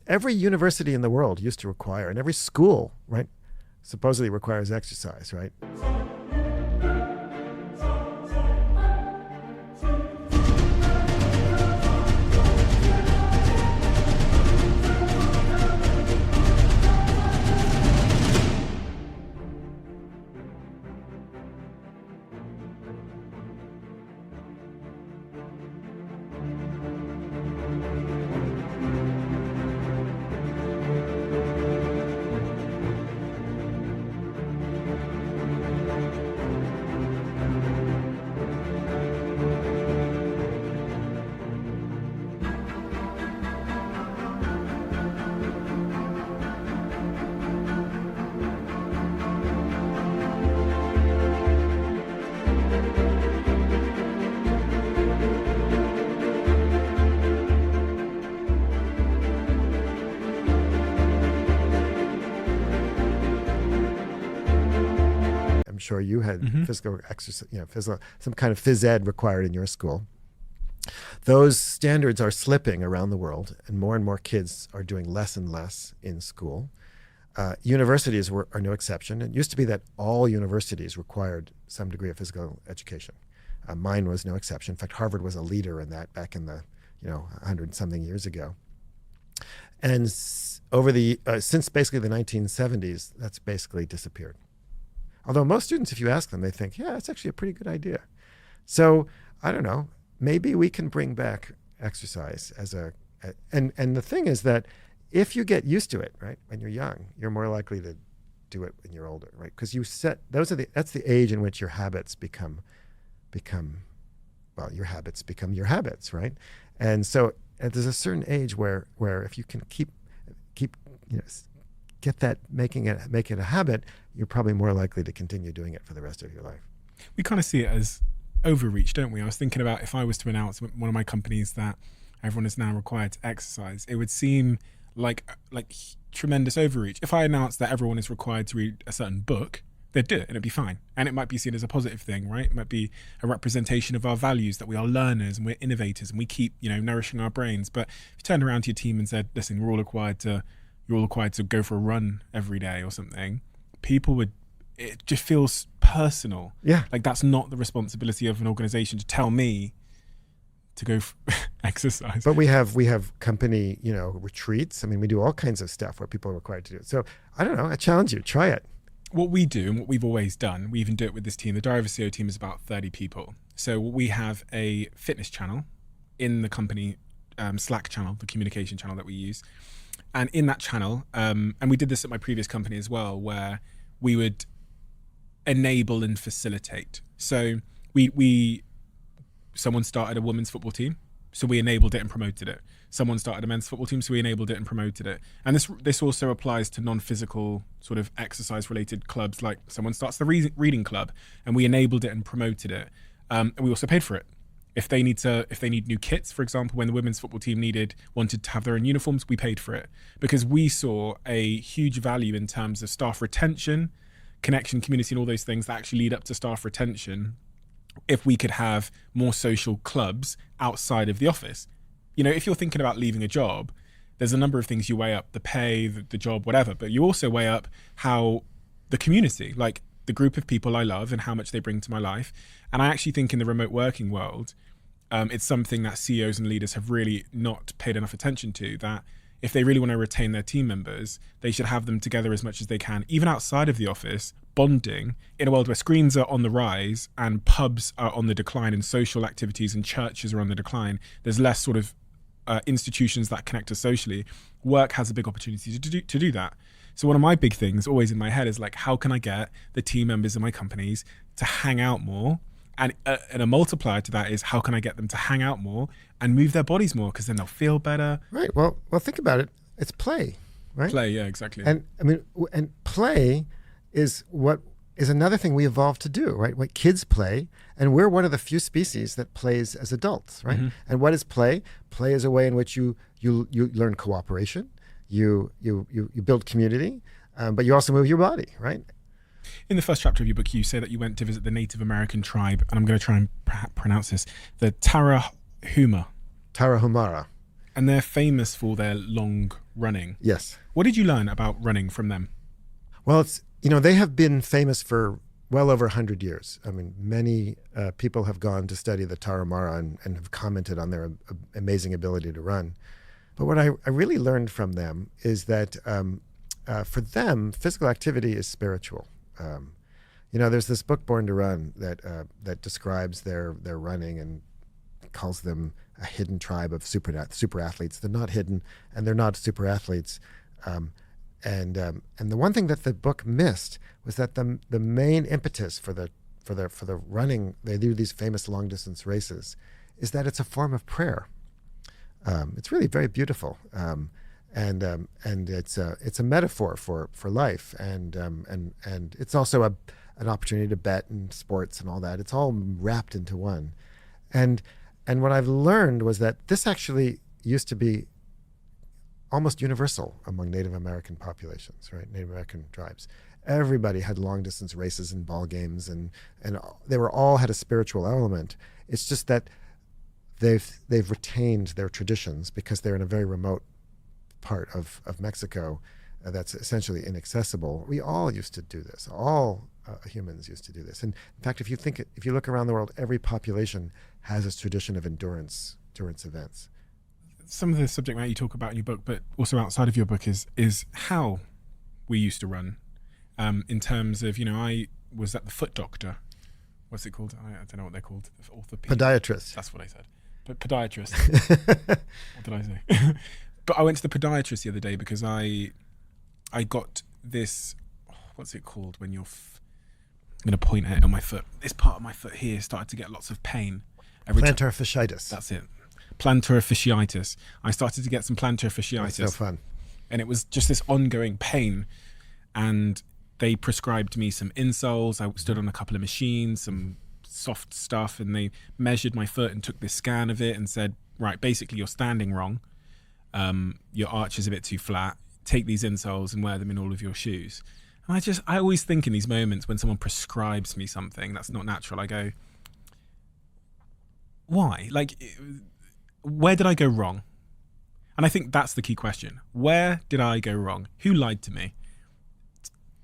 Every university in the world used to require, and every school, right, supposedly requires exercise, right? Sure you had physical exercise, some kind of phys ed required in your school. Those standards are slipping around the world, and more kids are doing less and less in school. Universities are no exception. It used to be that all universities required some degree of physical education. Mine was no exception. In fact, Harvard was a leader in that back in the 100-something years ago. And over since basically the 1970s, that's basically disappeared. Although most students, if you ask them, they think, yeah, it's actually a pretty good idea. So I don't know, maybe we can bring back exercise and the thing is that if you get used to it, right, when you're young, you're more likely to do it when you're older, right? Because that's the age in which your habits become your habits, right? And so there's a certain age where if you can keep get that, make it a habit, you're probably more likely to continue doing it for the rest of your life. We kind of see it as overreach, don't we? I was thinking about if I was to announce one of my companies that everyone is now required to exercise, it would seem like tremendous overreach. If I announced that everyone is required to read a certain book, they'd do it and it'd be fine. And it might be seen as a positive thing, right? It might be a representation of our values, that we are learners and we're innovators and we keep, nourishing our brains. But if you turned around to your team and said, listen, you're all required to go for a run every day or something, it just feels personal. Yeah. Like that's not the responsibility of an organization to tell me to go exercise. But we have company, retreats. I mean, we do all kinds of stuff where people are required to do it. So I don't know, I challenge you, try it. What we do and what we've always done, we even do it with this team, the Diary of a CEO team is about 30 people. So we have a fitness channel in the company Slack channel, the communication channel that we use. And in that channel, and we did this at my previous company as well, where we would enable and facilitate. So someone started a women's football team, so we enabled it and promoted it. Someone started a men's football team, so we enabled it and promoted it. And this also applies to non-physical sort of exercise-related clubs, like someone starts the reading club, and we enabled it and promoted it. And we also paid for it. If they need new kits, for example, when the women's football team wanted to have their own uniforms, we paid for it because we saw a huge value in terms of staff retention, connection, community, and all those things that actually lead up to staff retention. If we could have more social clubs outside of the office, if you're thinking about leaving a job, there's a number of things you weigh up: the pay, the job, whatever. But you also weigh up how the community, like the group of people I love and how much they bring to my life. And I actually think in the remote working world, it's something that CEOs and leaders have really not paid enough attention to, that if they really want to retain their team members, they should have them together as much as they can, even outside of the office, bonding in a world where screens are on the rise and pubs are on the decline and social activities and churches are on the decline. There's less sort of institutions that connect us socially. Work has a big opportunity to do that. So one of my big things always in my head is like, how can I get the team members of my companies to hang out more? And a multiplier to that is, how can I get them to hang out more and move their bodies more? Because then they'll feel better. Right. Well, think about it. It's play, right? Play, yeah, exactly. And I mean, and play is another thing we evolved to do, right? What kids play, and we're one of the few species that plays as adults, right? And what is play? Play is a way in which you learn cooperation, you build community, but you also move your body, right? In the first chapter of your book, you say that you went to visit the Native American tribe, and I'm going to try and pronounce this, the Tarahumara. Tarahumara. And they're famous for their long running. Yes. What did you learn about running from them? Well, they have been famous for well over 100 years. I mean, many people have gone to study the Tarahumara and have commented on their amazing ability to run. But what I really learned from them is that for them, physical activity is spiritual. There's this book, Born to Run, that describes their running and calls them a hidden tribe of super athletes. They're not hidden, and they're not super athletes. And the one thing that the book missed was that the main impetus for the running, they do these famous long distance races, is that it's a form of prayer. It's really very beautiful, and it's a metaphor for life, and it's also an opportunity to bet in sports and all that. It's all wrapped into one, and what I've learned was that this actually used to be almost universal among Native American populations, right? Native American tribes. Everybody had long distance races and ball games, and they all had a spiritual element. It's just that they've retained their traditions because they're in a very remote part of Mexico that's essentially inaccessible. We all used to do this. All humans used to do this. And in fact, if you look around the world, every population has a tradition of endurance events. Some of the subject matter you talk about in your book, but also outside of your book, is how we used to run. In terms of, I was at the foot doctor. What's it called? I don't know what they're called. Podiatrist. That's what I said. But podiatrist. What did I say? But I went to the podiatrist the other day because I got this. What's it called when you're? I'm going to point at it on my foot. This part of my foot here started to get lots of pain. Plantar fasciitis. That's it. Plantar fasciitis. I started to get some plantar fasciitis. That's so fun. And it was just this ongoing pain. And they prescribed me some insoles. I stood on a couple of machines, some soft stuff, and they measured my foot and took this scan of it and said, right, basically you're standing wrong. Your arch is a bit too flat. Take these insoles and wear them in all of your shoes. And I always think in these moments when someone prescribes me something that's not natural, I go, why? Like, where did I go wrong? And I think that's the key question. Where did I go wrong? Who lied to me?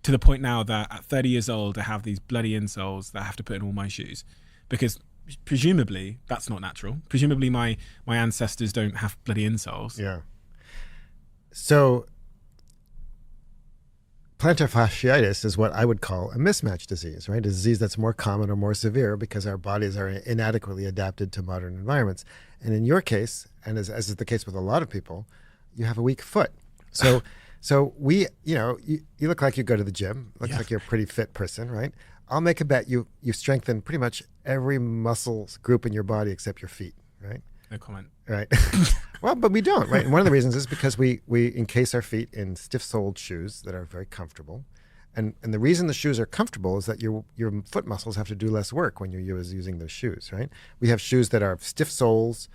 To the point now that at 30 years old, I have these bloody insoles that I have to put in all my shoes. Because presumably that's not natural. Presumably my ancestors don't have bloody insoles. Yeah. So plantar fasciitis is what I would call a mismatch disease, right? A disease that's more common or more severe because our bodies are inadequately adapted to modern environments. And in your case, and as is the case with a lot of people, you have a weak foot. So we, you look like you go to the gym. Looks like you're a pretty fit person, right? I'll make a bet you strengthen pretty much every muscle group in your body except your feet, right? No comment. Right. Well, but we don't, right? And one of the reasons is because we encase our feet in stiff-soled shoes that are very comfortable. And the reason the shoes are comfortable is that your foot muscles have to do less work when you're using those shoes, right? We have shoes that are stiff soles,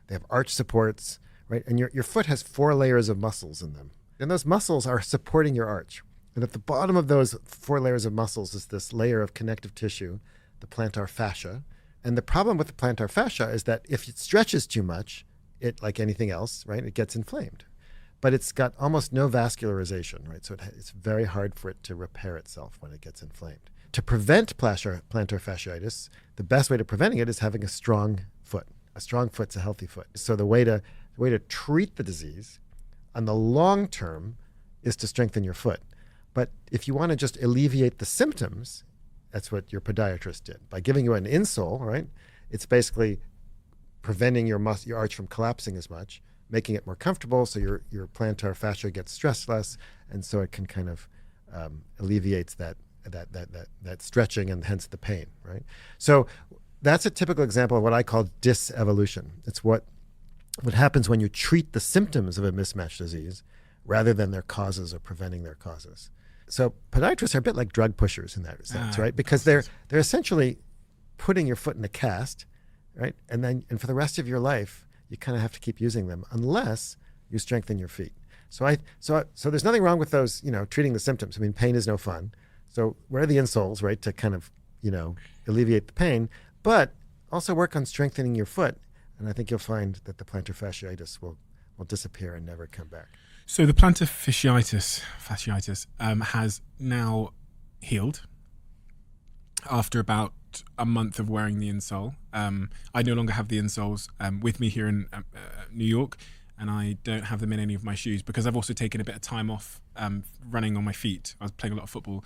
they have arch supports, right? And your foot has 4 layers of muscles in them. And those muscles are supporting your arch. And at the bottom of those 4 layers of muscles is this layer of connective tissue, the plantar fascia. And the problem with the plantar fascia is that if it stretches too much, it, like anything else, right, it gets inflamed. But it's got almost no vascularization, right? So it's very hard for it to repair itself when it gets inflamed. To prevent plantar fasciitis, the best way to preventing it is having a strong foot. A strong foot's a healthy foot. So the way to treat the disease on the long term is to strengthen your foot. But if you want to just alleviate the symptoms, that's what your podiatrist did. By giving you an insole, right? It's basically preventing your arch from collapsing as much, making it more comfortable so your plantar fascia gets stressed less, and so it can kind of alleviates that stretching and hence the pain, right? So that's a typical example of what I call dysevolution. It's what happens when you treat the symptoms of a mismatched disease rather than their causes or preventing their causes. So podiatrists are a bit like drug pushers in that sense, right? Because they're essentially putting your foot in a cast, right? And for the rest of your life, you kind of have to keep using them unless you strengthen your feet. So there's nothing wrong with those, treating the symptoms. I mean, pain is no fun. So wear the insoles, right, to kind of, alleviate the pain, but also work on strengthening your foot. And I think you'll find that the plantar fasciitis will disappear and never come back. So the plantar fasciitis has now healed after about a month of wearing the insole. I no longer have the insoles with me here in New York, and I don't have them in any of my shoes because I've also taken a bit of time off running on my feet. I was playing a lot of football.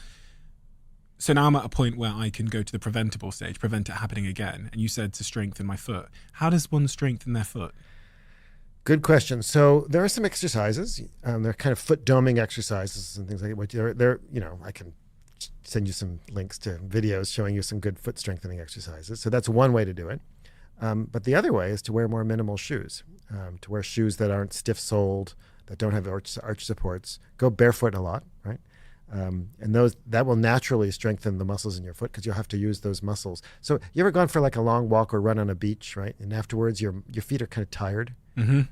So now I'm at a point where I can go to the preventable stage, prevent it happening again. And you said to strengthen my foot. How does one strengthen their foot? Good question. So there are some exercises. They're kind of foot doming exercises and things like that. They're I can send you some links to videos showing you some good foot strengthening exercises. So that's one way to do it. But the other way is to wear more minimal shoes, to wear shoes that aren't stiff-soled, that don't have arch supports. Go barefoot a lot, right? And that will naturally strengthen the muscles in your foot because you'll have to use those muscles. So you ever gone for like a long walk or run on a beach, right? And afterwards your feet are kind of tired,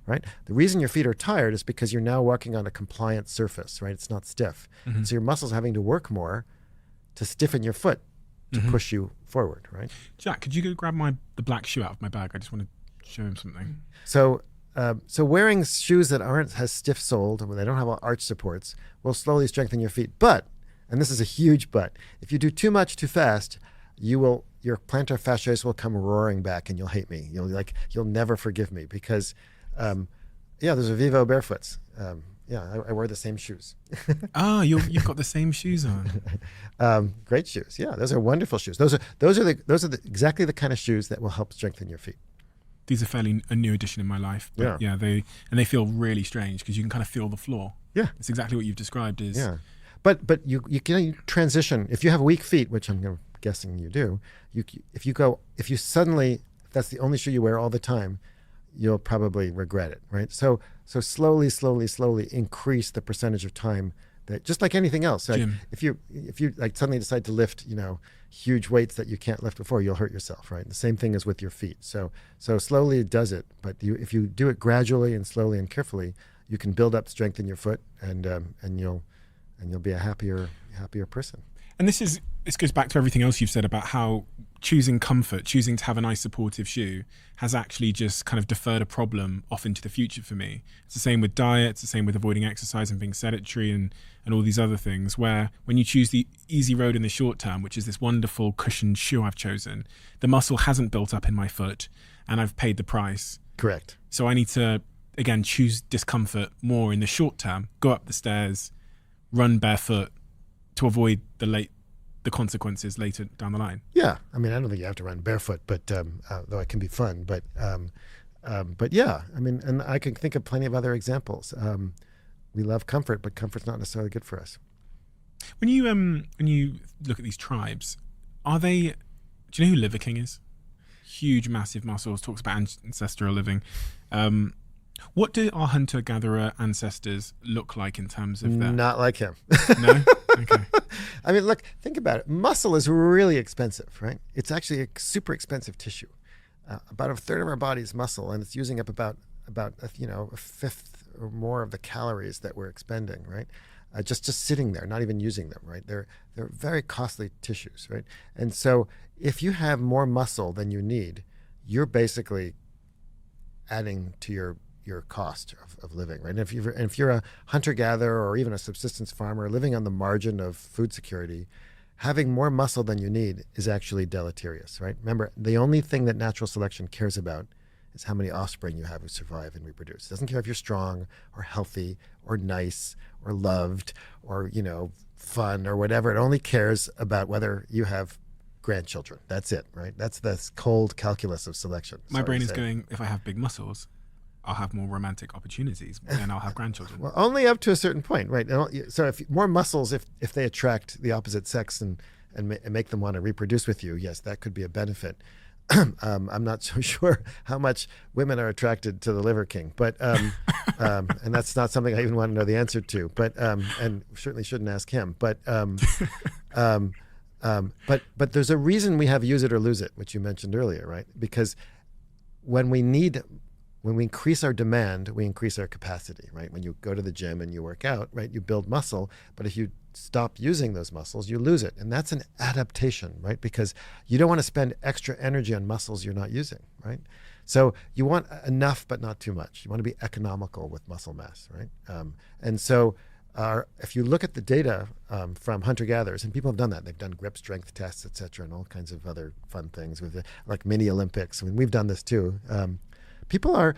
right? The reason your feet are tired is because you're now walking on a compliant surface, right? It's not stiff. And so your muscles are having to work more to stiffen your foot to push you forward, right? Jack, could you go grab the black shoe out of my bag? I just want to show him something. So wearing shoes that aren't as stiff-soled, when they don't have arch supports, will slowly strengthen your feet. But, and this is a huge but, if you do too much too fast, your plantar fasciitis will come roaring back, and you'll hate me. You'll never forgive me because, there's a Vivo barefoots. I wear the same shoes. You've got the same shoes on. Great shoes. Yeah, those are wonderful shoes. Those are exactly the kind of shoes that will help strengthen your feet. These are fairly a new addition in my life. But they feel really strange because you can kind of feel the floor. Yeah, it's exactly what you've described. But you can transition if you have weak feet, which I'm guessing you do. If that's the only shoe you wear all the time, you'll probably regret it, right? So slowly increase the percentage of time that, just like anything else. Like if you like suddenly decide to lift, huge weights that you can't lift before, you'll hurt yourself, right? The same thing is with your feet. So slowly it does it, but if you do it gradually and slowly and carefully, you can build up strength in your foot, and you'll be a happier person. And this goes back to everything else you've said about how choosing comfort, choosing to have a nice supportive shoe has actually just kind of deferred a problem off into the future for me. It's the same with diet, it's the same with avoiding exercise and being sedentary and all these other things, where when you choose the easy road in the short term, which is this wonderful cushioned shoe I've chosen, the muscle hasn't built up in my foot and I've paid the price. Correct. So I need to, again, choose discomfort more in the short term, go up the stairs, run barefoot to avoid the consequences later down the line. Yeah, I mean, I don't think you have to run barefoot, but though it can be fun. But yeah, I mean, and I can think of plenty of other examples. We love comfort, but comfort's not necessarily good for us. When you look at these tribes, do you know who Liver King is? Huge, massive muscles. Talks about ancestral living. What do our hunter-gatherer ancestors look like in terms of that? Not like him. No? Okay. I mean, look, think about it. Muscle is really expensive, right? It's actually a super expensive tissue. About a third of our body is muscle, and it's using up about a fifth or more of the calories that we're expending, right? Just sitting there, not even using them, right? They're very costly tissues, right? And so if you have more muscle than you need, you're basically adding to your cost of living, right? And if you're a hunter-gatherer or even a subsistence farmer living on the margin of food security, having more muscle than you need is actually deleterious, right? Remember, the only thing that natural selection cares about is how many offspring you have who survive and reproduce. It doesn't care if you're strong or healthy or nice or loved or, fun or whatever. It only cares about whether you have grandchildren. That's it, right? That's the cold calculus of selection. My brain is going, if I have big muscles, I'll have more romantic opportunities, and I'll have grandchildren. Well, only up to a certain point, right? So if more muscles, if they attract the opposite sex and make them want to reproduce with you, yes, that could be a benefit. I'm not so sure how much women are attracted to the Liver King, but and that's not something I even want to know the answer to. But and certainly shouldn't ask him. But but there's a reason we have use it or lose it, which you mentioned earlier, right? Because when we increase our demand, we increase our capacity, right? When you go to the gym and you work out, right, you build muscle. But if you stop using those muscles, you lose it. And that's an adaptation, right? Because you don't want to spend extra energy on muscles you're not using, right? So you want enough, but not too much. You want to be economical with muscle mass, right? And so if you look at the data from hunter-gatherers, and people have done that, they've done grip strength tests, et cetera, and all kinds of other fun things with like mini Olympics. I mean, we've done this too. People are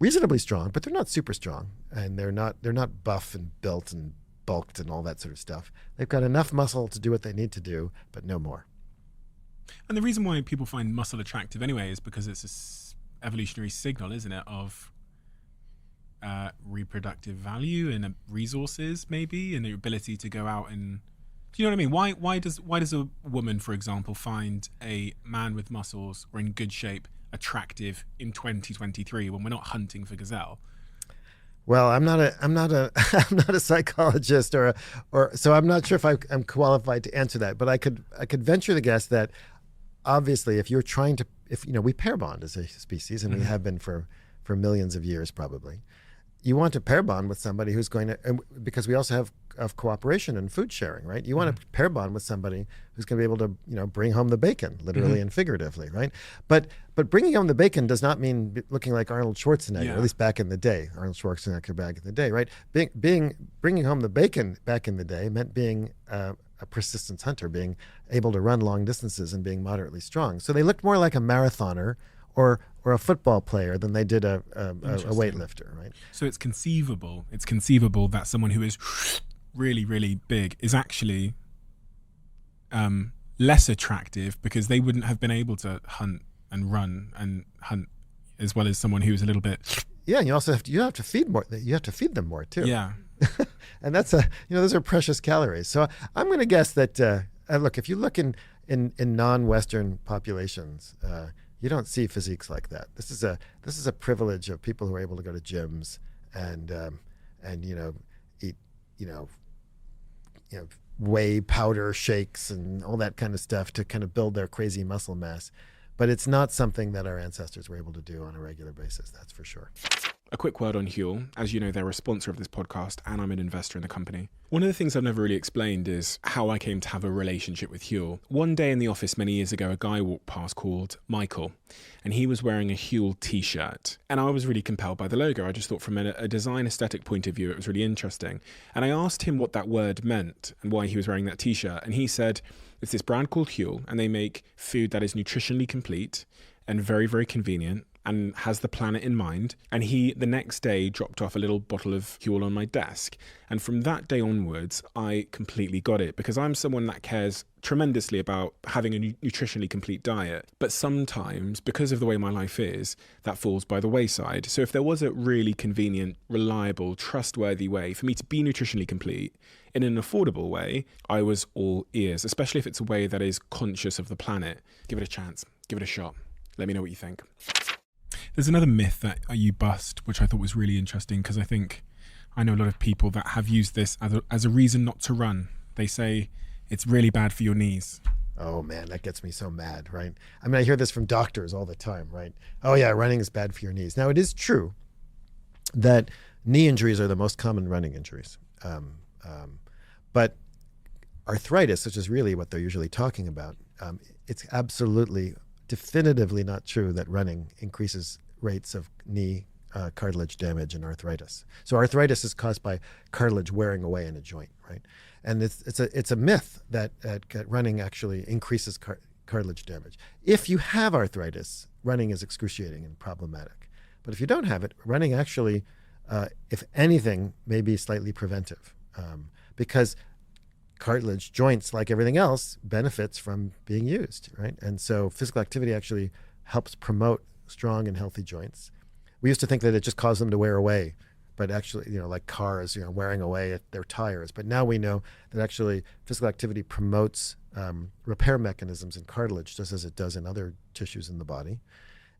reasonably strong, but they're not super strong, and they're not buff and built and bulked and all that sort of stuff. They've got enough muscle to do what they need to do, but no more. And the reason why people find muscle attractive anyway is because it's an evolutionary signal, isn't it, of reproductive value and resources, maybe, and the ability to go out and, do you know what I mean? Why does a woman, for example, find a man with muscles or in good shape attractive in 2023 when we're not hunting for gazelle? Well, I'm not a psychologist or so I'm not sure if I'm qualified to answer that. But I could venture the guess that obviously if we pair bond as a species, and we have been for millions of years probably. You want to pair bond with somebody who's going to, because we also have cooperation and food sharing, right? You want to pair bond with somebody who's going to be able to, bring home the bacon, literally and figuratively, right? But bringing home the bacon does not mean looking like Arnold Schwarzenegger, at least back in the day. Arnold Schwarzenegger back in the day, right? Bringing home the bacon back in the day meant being a persistence hunter, being able to run long distances and being moderately strong. So they looked more like a marathoner or a football player than they did a weightlifter, right? So it's conceivable that someone who is really, really big is actually less attractive because they wouldn't have been able to hunt and run and hunt as well as someone who's a little bit. Yeah, and you have to feed more. You have to feed them more too. Yeah, and that's those are precious calories. So I'm going to guess that look, if you look in non-Western populations. You don't see physiques like that. This is a privilege of people who are able to go to gyms and eat whey powder shakes and all that kind of stuff to kind of build their crazy muscle mass. But it's not something that our ancestors were able to do on a regular basis. That's for sure. A quick word on Huel. As you know, they're a sponsor of this podcast, and I'm an investor in the company. One of the things I've never really explained is how I came to have a relationship with Huel. One day in the office many years ago, a guy walked past called Michael, and he was wearing a Huel t-shirt. And I was really compelled by the logo. I just thought from a design aesthetic point of view, it was really interesting. And I asked him what that word meant and why he was wearing that t-shirt. And he said, it's this brand called Huel, and they make food that is nutritionally complete and very, very convenient and has the planet in mind. And he, the next day, dropped off a little bottle of Huel on my desk. And from that day onwards, I completely got it, because I'm someone that cares tremendously about having a nutritionally complete diet. But sometimes, because of the way my life is, that falls by the wayside. So if there was a really convenient, reliable, trustworthy way for me to be nutritionally complete in an affordable way, I was all ears, especially if it's a way that is conscious of the planet. Give it a chance. Give it a shot. Let me know what you think. There's another myth that you bust, which I thought was really interesting, because I know a lot of people that have used this as a reason not to run. They say it's really bad for your knees. Oh man, that gets me so mad, right? I mean, I hear this from doctors all the time, right? Oh yeah, running is bad for your knees. Now, it is true that knee injuries are the most common running injuries. But arthritis, which is really what they're usually talking about, it's absolutely, definitively not true that running increases rates of knee cartilage damage and arthritis. So arthritis is caused by cartilage wearing away in a joint, right? And it's a myth that running actually increases cartilage damage. If you have arthritis, running is excruciating and problematic. But if you don't have it, running actually, if anything, may be slightly preventive, because cartilage, joints, like everything else, benefits from being used, right? And so physical activity actually helps promote strong and healthy joints. We used to think that it just caused them to wear away, but actually, like cars, wearing away at their tires. But now we know that actually physical activity promotes repair mechanisms in cartilage, just as it does in other tissues in the body.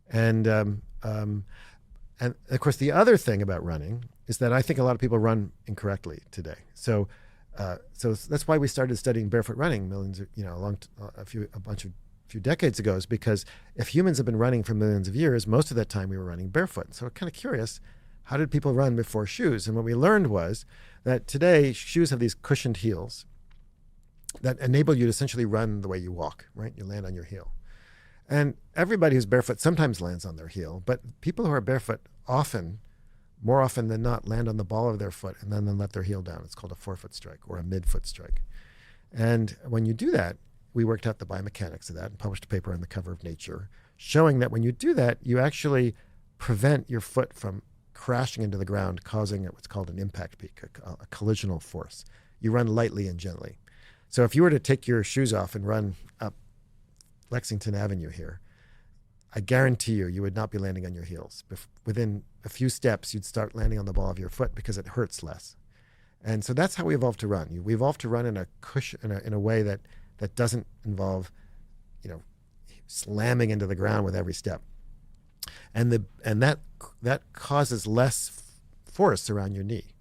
And of course, the other thing about running is that I think a lot of people run incorrectly today. So that's why we started studying barefoot running a few decades ago, is because if humans have been running for millions of years, most of that time we were running barefoot. So we're kind of curious, how did people run before shoes? And what we learned was that today shoes have these cushioned heels that enable you to essentially run the way you walk, right? You land on your heel. And everybody who's barefoot sometimes lands on their heel, but people who are barefoot more often than not, land on the ball of their foot and then let their heel down. It's called a forefoot strike or a midfoot strike. And when you do that, we worked out the biomechanics of that and published a paper on the cover of Nature showing that when you do that, you actually prevent your foot from crashing into the ground, causing what's called an impact peak, a collisional force. You run lightly and gently. So if you were to take your shoes off and run up Lexington Avenue here, I guarantee you would not be landing on your heels. Within a few steps, you'd start landing on the ball of your foot because it hurts less. And so that's how we evolved to run. We evolved to run in a cushion, in a way that doesn't involve, slamming into the ground with every step. And that causes less force around your knee.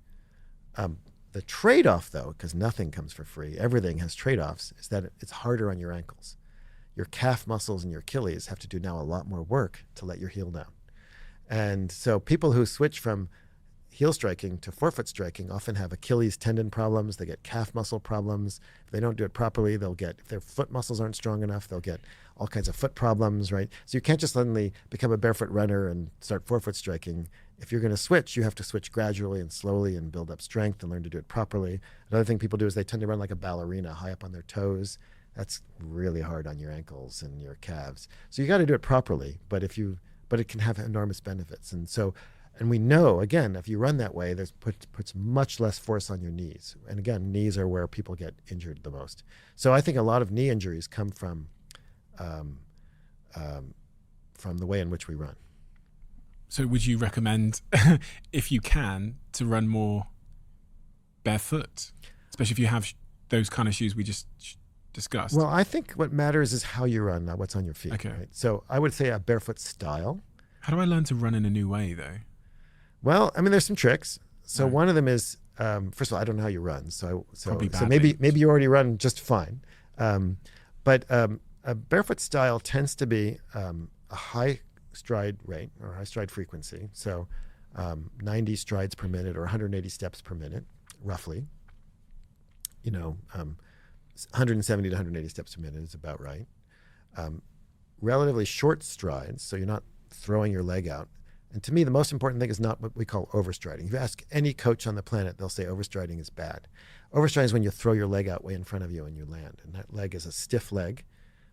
The trade-off, though, because nothing comes for free, everything has trade-offs, is that it's harder on your ankles. Your calf muscles and your Achilles have to do now a lot more work to let your heel down. And so people who switch from heel striking to forefoot striking often have Achilles tendon problems. They get calf muscle problems. If they don't do it properly, if their foot muscles aren't strong enough, they'll get all kinds of foot problems, right? So you can't just suddenly become a barefoot runner and start forefoot striking. If you're going to switch, you have to switch gradually and slowly and build up strength and learn to do it properly. Another thing people do is they tend to run like a ballerina, high up on their toes. That's really hard on your ankles and your calves. So you got to do it properly, but it can have enormous benefits. And we know, again, if you run that way, puts much less force on your knees. And again, knees are where people get injured the most. So I think a lot of knee injuries come from the way in which we run. So would you recommend, if you can, to run more barefoot, especially if you have those kind of shoes we just discussed? Well, I think what matters is how you run, not what's on your feet. Okay. Right? So I would say a barefoot style. How do I learn to run in a new way, though? Well, I mean, there's some tricks. So Right. one of them is, first of all, I don't know how you run. So Probably maybe you already run just fine. But a barefoot style tends to be a high stride rate or high stride frequency. So 90 strides per minute or 180 steps per minute, roughly. 170 to 180 steps per minute is about right. Relatively short strides, so you're not throwing your leg out. And to me, the most important thing is not what we call overstriding. If you ask any coach on the planet, they'll say overstriding is bad. Overstriding is when you throw your leg out way in front of you and you land. And that leg is a stiff leg.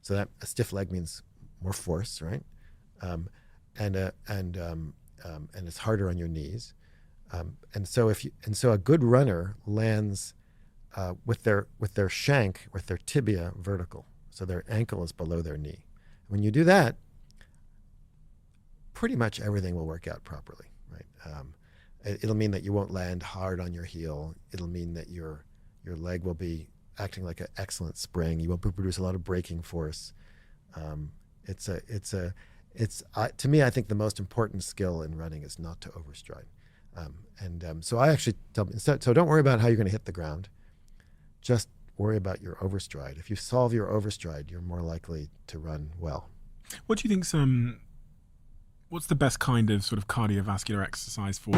So that a stiff leg means more force, right? And it's harder on your knees. And so a good runner lands with their shank, with their tibia vertical. So their ankle is below their knee. When you do that, pretty much everything will work out properly, right? It'll mean that you won't land hard on your heel. It'll mean that your leg will be acting like an excellent spring. You won't produce a lot of braking force. To me, I think the most important skill in running is not to overstride. So I actually tell them, so don't worry about how you're going to hit the ground. Just worry about your overstride. If you solve your overstride, you're more likely to run well. What do you think's what's the best kind of sort of cardiovascular exercise for?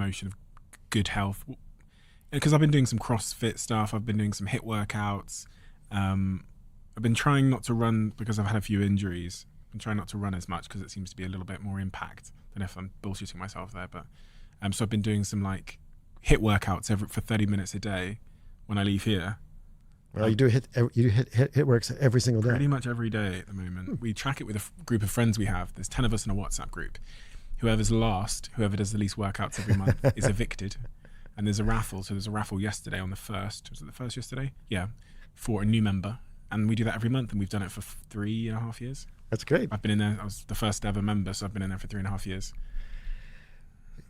promotion of good health. Because I've been doing some CrossFit stuff, I've been doing some HIIT workouts. I've been trying not to run because I've had a few injuries. I've been trying not to run as much because it seems to be a little bit more impact than if I'm bullshitting myself there. But so I've been doing some like HIIT workouts for 30 minutes a day when I leave here. Well, you hit works every single day. Pretty much every day at the moment. We track it with a group of friends we have. There's 10 of us in a WhatsApp group. Whoever does the least workouts every month is evicted. And there's a raffle. So there's a raffle yesterday on the 1st. Was it the 1st yesterday? Yeah. For a new member. And we do that every month. And we've done it for 3.5 years. That's great. I've been in there. I was the first ever member. So I've been in there for 3.5 years.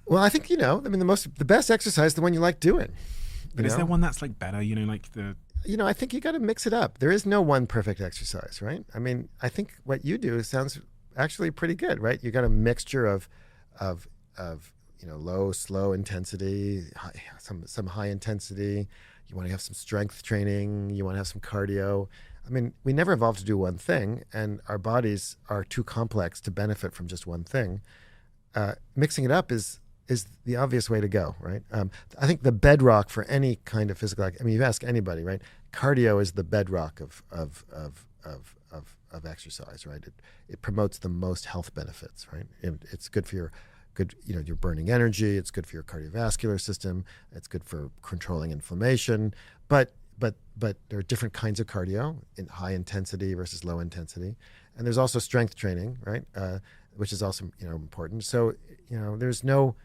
Well, I think, the best exercise is the one you like doing. But is there one that's like better? I think you got to mix it up. There is no one perfect exercise, right? I mean, I think what you do sounds actually pretty good, right? You got a mixture of low, slow intensity, some high intensity. You want to have some strength training. You want to have some cardio. I mean, we never evolved to do one thing, and our bodies are too complex to benefit from just one thing. Mixing it up is the obvious way to go, right? I think the bedrock for any kind of physical, you ask anybody, right? Cardio is the bedrock of exercise, right? It promotes the most health benefits, right? It's good for you're burning energy. It's good for your cardiovascular system. It's good for controlling inflammation. But there are different kinds of cardio, in high intensity versus low intensity, and there's also strength training, right? Which is also important. So there's no.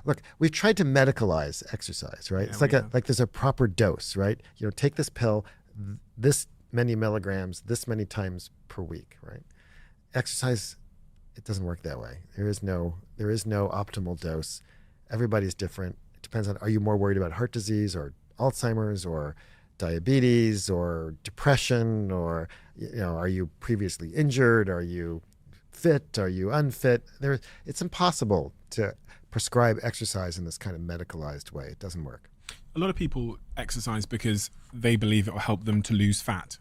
Look, we've tried to medicalize exercise, right? Yeah, it's like there's a proper dose, right? Take this pill, this many milligrams, this many times per week, right? Exercise, it doesn't work that way. There is no optimal dose. Everybody's different. It depends on, are you more worried about heart disease or Alzheimer's or diabetes or depression, or are you previously injured? Are you fit? Are you unfit? It's impossible to prescribe exercise in this kind of medicalized way. It doesn't work. A lot of people exercise because they believe it will help them to lose fat.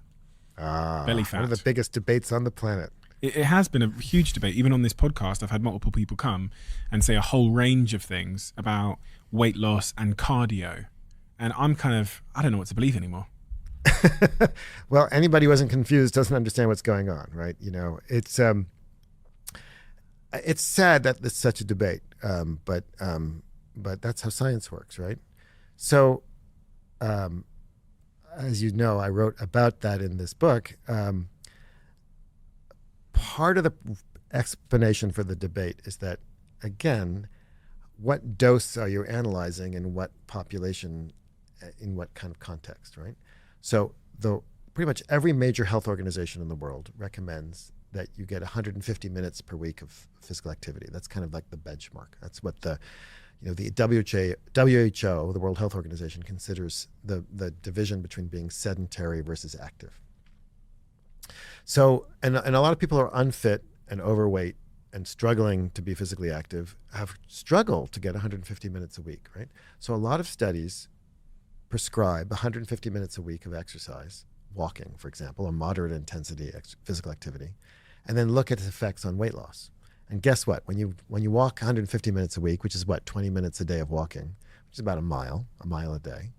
Belly fat. One of the biggest debates on the planet. It has been a huge debate. Even on this podcast, I've had multiple people come and say a whole range of things about weight loss and cardio. And I'm I don't know what to believe anymore. Well, anybody who isn't confused doesn't understand what's going on, right? It's sad that it's such a debate, but that's how science works, right? So, as you know, I wrote about that in this book. Part of the explanation for the debate is that, again, what dose are you analyzing in what population, in what kind of context, right? So pretty much every major health organization in the world recommends that you get 150 minutes per week of physical activity. That's kind of like the benchmark. That's what the WHO, the World Health Organization, considers the division between being sedentary versus active. So, and a lot of people who are unfit and overweight and struggling to be physically active have struggled to get 150 minutes a week, right? So a lot of studies prescribe 150 minutes a week of exercise, walking, for example, or moderate intensity physical activity, and then look at its effects on weight loss. And guess what? When you walk 150 minutes a week, which is 20 minutes a day of walking, which is about a mile a day,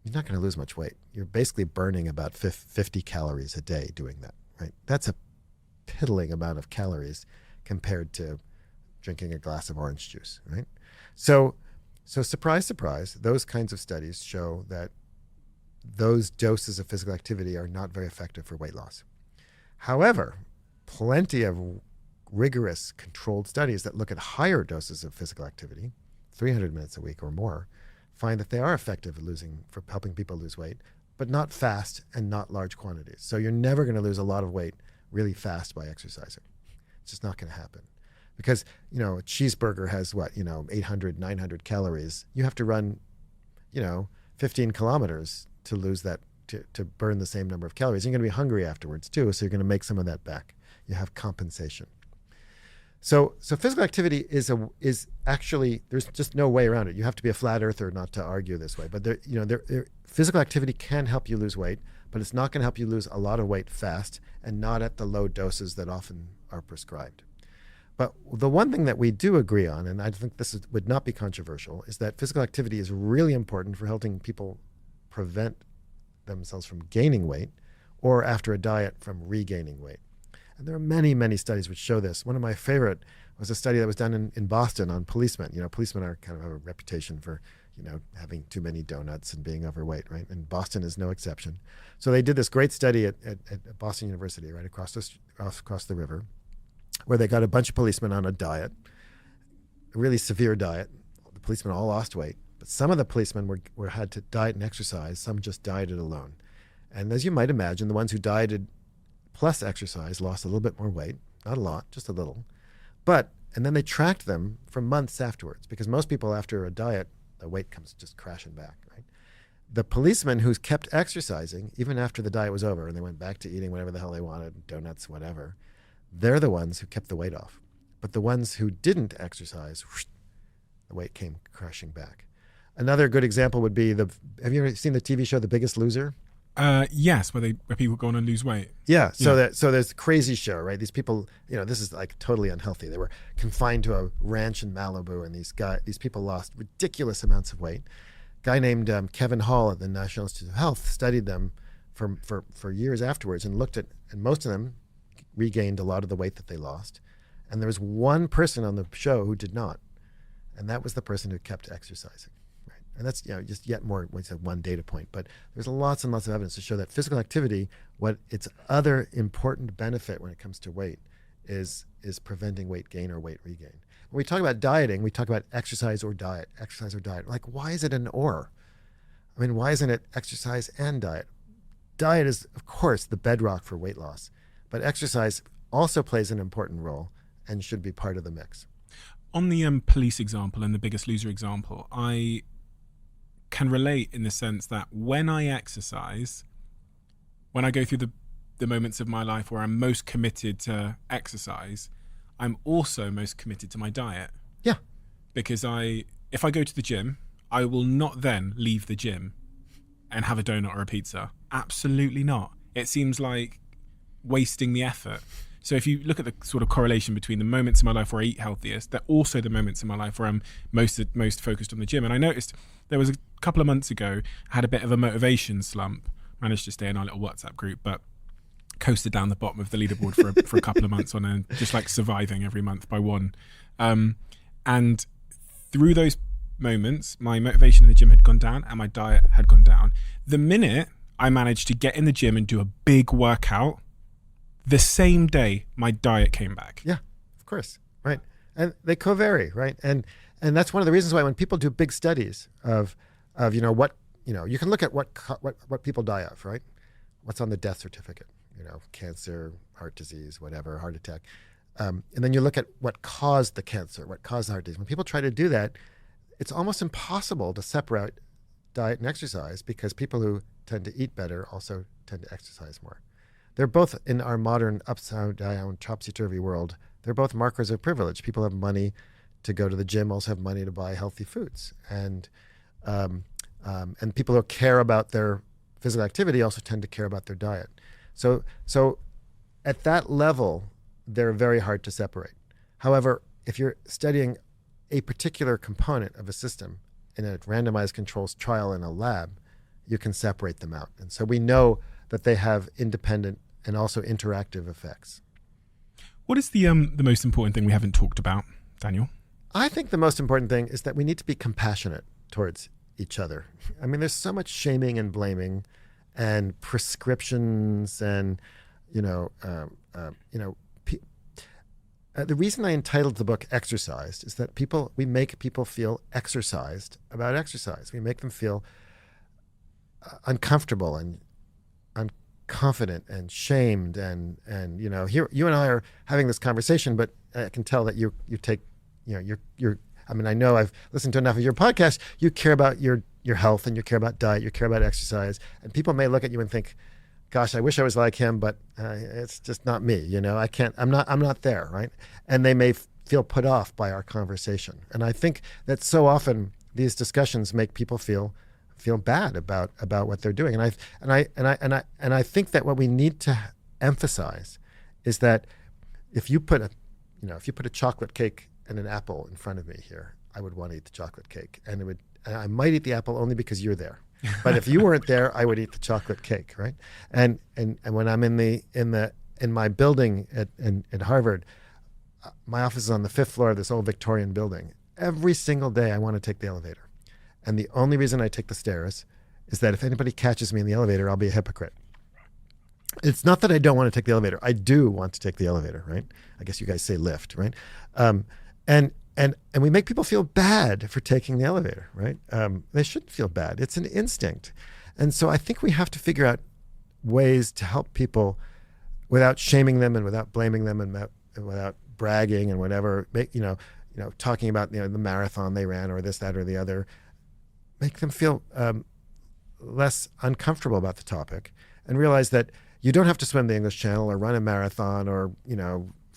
you're not going to lose much weight. You're basically burning about 50 calories a day doing that, right? That's a piddling amount of calories compared to drinking a glass of orange juice, right? So surprise, surprise, those kinds of studies show that those doses of physical activity are not very effective for weight loss. However, plenty of rigorous controlled studies that look at higher doses of physical activity, 300 minutes a week or more, find that they are effective for helping people lose weight, but not fast and not large quantities. So you're never going to lose a lot of weight really fast by exercising. It's just not going to happen. Because, a cheeseburger has 800, 900 calories. You have to run, 15 kilometers to lose that, to burn the same number of calories. You're going to be hungry afterwards too, so you're going to make some of that back. You have compensation. So physical activity is actually, there's just no way around it. You have to be a flat earther not to argue this way. But physical activity can help you lose weight, but it's not going to help you lose a lot of weight fast and not at the low doses that often are prescribed. But the one thing that we do agree on, and I think would not be controversial, is that physical activity is really important for helping people prevent themselves from gaining weight or after a diet from regaining weight. And there are many, many studies which show this. One of my favorite was a study that was done in Boston on policemen. Policemen are kind of have a reputation for, having too many donuts and being overweight, right? And Boston is no exception. So they did this great study at Boston University, right across the river, where they got a bunch of policemen on a diet, a really severe diet. The policemen all lost weight, but some of the policemen had to diet and exercise. Some just dieted alone. And as you might imagine, the ones who dieted plus exercise lost a little bit more weight, not a lot, just a little. And then they tracked them for months afterwards, because most people after a diet, the weight comes just crashing back, right? The policemen who kept exercising, even after the diet was over and they went back to eating whatever the hell they wanted, donuts, whatever, they're the ones who kept the weight off. But the ones who didn't exercise, whoosh, the weight came crashing back. Another good example would be have you ever seen the TV show The Biggest Loser? Yes, where people go on and lose weight. Yeah, so there's a crazy show, right? These people, this is like totally unhealthy. They were confined to a ranch in Malibu, and these people lost ridiculous amounts of weight. A guy named Kevin Hall at the National Institute of Health studied them for years afterwards and looked at, and most of them regained a lot of the weight that they lost. And there was one person on the show who did not, and that was the person who kept exercising. And that's just yet more, one data point. But there's lots and lots of evidence to show that physical activity, what its other important benefit when it comes to weight is preventing weight gain or weight regain. When we talk about dieting, we talk about exercise or diet. Like, why is it an or? I mean, why isn't it exercise and diet? Diet is, of course, the bedrock for weight loss. But exercise also plays an important role and should be part of the mix. On the police example and the Biggest Loser example, I can relate in the sense that when I exercise, when I go through the moments of my life where I'm most committed to exercise, I'm also most committed to my diet. Yeah. Because if I go to the gym, I will not then leave the gym and have a donut or a pizza. Absolutely not. It seems like wasting the effort. So if you look at the sort of correlation between the moments in my life where I eat healthiest, they're also the moments in my life where I'm most focused on the gym. And I noticed there was a couple of months ago, I had a bit of a motivation slump, managed to stay in our little WhatsApp group, but coasted down the bottom of the leaderboard for a couple of months on just like surviving every month by one. And through those moments, my motivation in the gym had gone down and my diet had gone down. The minute I managed to get in the gym and do a big workout, the same day my diet came back. Yeah, of course, right. And they co-vary, right? And that's one of the reasons why when people do big studies of what you can look at what people die of, right? What's on the death certificate? Cancer, heart disease, whatever, heart attack. And then you look at what caused the cancer, what caused the heart disease. When people try to do that, it's almost impossible to separate diet and exercise, because people who tend to eat better also tend to exercise more. They're both, in our modern upside down, topsy-turvy world, they're both markers of privilege. People have money to go to the gym, also have money to buy healthy foods. And people who care about their physical activity also tend to care about their diet. So at that level, they're very hard to separate. However, if you're studying a particular component of a system in a randomized controls trial in a lab, you can separate them out. And so we know that they have independent and also interactive effects. What is the most important thing we haven't talked about, Daniel? I think the most important thing is that we need to be compassionate towards each other. I mean, there's so much shaming and blaming and prescriptions and, the reason I entitled the book Exercised is that we make people feel exercised about exercise. We make them feel uncomfortable and unconfident and shamed. And here you and I are having this conversation, but I can tell that you take, I know I've listened to enough of your podcast. You care about your health and you care about diet, you care about exercise. And people may look at you and think, gosh, I wish I was like him, but it's just not me. I'm not there, right? And they may feel put off by our conversation. And I think that so often these discussions make people feel bad about what they're doing. And I think that what we need to emphasize is that if you put if you put a chocolate cake and an apple in front of me here, I would want to eat the chocolate cake, and I might eat the apple only because you're there. But if you weren't there, I would eat the chocolate cake, right? And when I'm in my building at Harvard, my office is on the 5th floor of this old Victorian building. Every single day, I want to take the elevator, and the only reason I take the stairs is that if anybody catches me in the elevator, I'll be a hypocrite. It's not that I don't want to take the elevator. I do want to take the elevator, right? I guess you guys say lift, right? And we make people feel bad for taking the elevator, right? They shouldn't feel bad. It's an instinct. And so I think we have to figure out ways to help people without shaming them and without blaming them and without bragging and whatever, talking about the marathon they ran or this, that, or the other. Make them feel less uncomfortable about the topic and realize that you don't have to swim the English Channel or run a marathon or,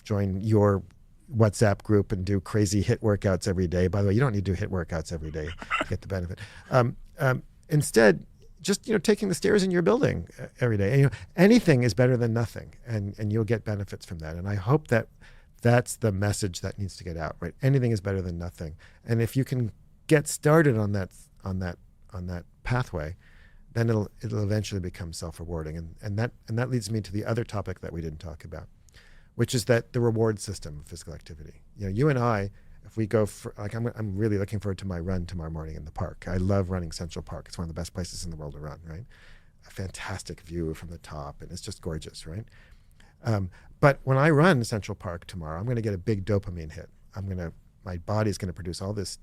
join your WhatsApp group and do crazy HIIT workouts every day. By the way, you don't need to do HIIT workouts every day to get the benefit. Instead, just taking the stairs in your building every day. And, anything is better than nothing, and you'll get benefits from that. And I hope that that's the message that needs to get out. Right? Anything is better than nothing. And if you can get started on that pathway, then it'll eventually become self-rewarding. And that leads me to the other topic that we didn't talk about, which is that the reward system of physical activity. You and I, if we go for, I'm really looking forward to my run tomorrow morning in the park. I love running Central Park. It's one of the best places in the world to run, right? A fantastic view from the top, and it's just gorgeous, right? But when I run Central Park tomorrow, I'm going to get a big dopamine hit. My body's going to produce all this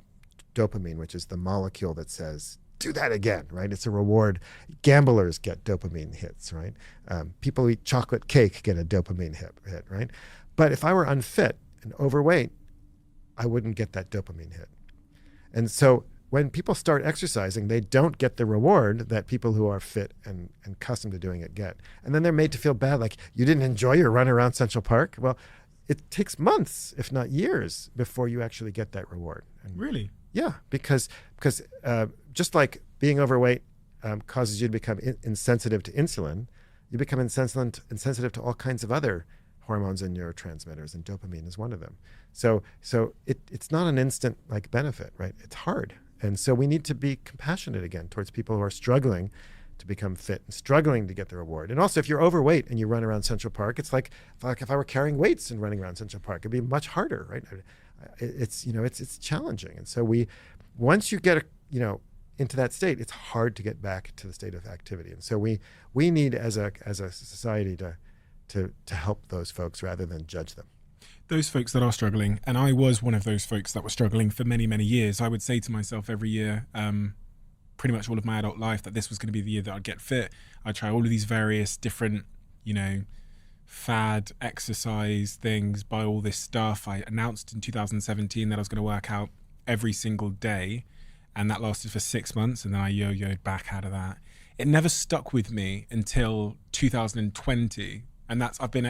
dopamine, which is the molecule that says, do that again, right? It's a reward. Gamblers get dopamine hits, right? People who eat chocolate cake get a dopamine hit, right? But if I were unfit and overweight, I wouldn't get that dopamine hit. And so when people start exercising, they don't get the reward that people who are fit and accustomed to doing it get. And then they're made to feel bad, like, you didn't enjoy your run around Central Park? Well, it takes months, if not years, before you actually get that reward. And Really? Yeah, because just like being overweight causes you to become insensitive to insulin, you become insensitive to all kinds of other hormones and neurotransmitters, and dopamine is one of them. So it's not an instant benefit, right? It's hard. And so we need to be compassionate again towards people who are struggling to become fit and struggling to get the reward. And also, if you're overweight and you run around Central Park, it's like if I were carrying weights and running around Central Park, it'd be much harder, right? It's challenging. And so once you get into that state, it's hard to get back to the state of activity. And so we need as a society to help those folks rather than judge them. Those folks that are struggling, and I was one of those folks that were struggling for many, many years. I would say to myself every year, pretty much all of my adult life, that this was going to be the year that I'd get fit. I'd try all of these various different, fad exercise things, buy all this stuff. I announced in 2017 that I was going to work out every single day, and that lasted for 6 months, and then I yo-yoed back out of that. It never stuck with me until 2020, and I've been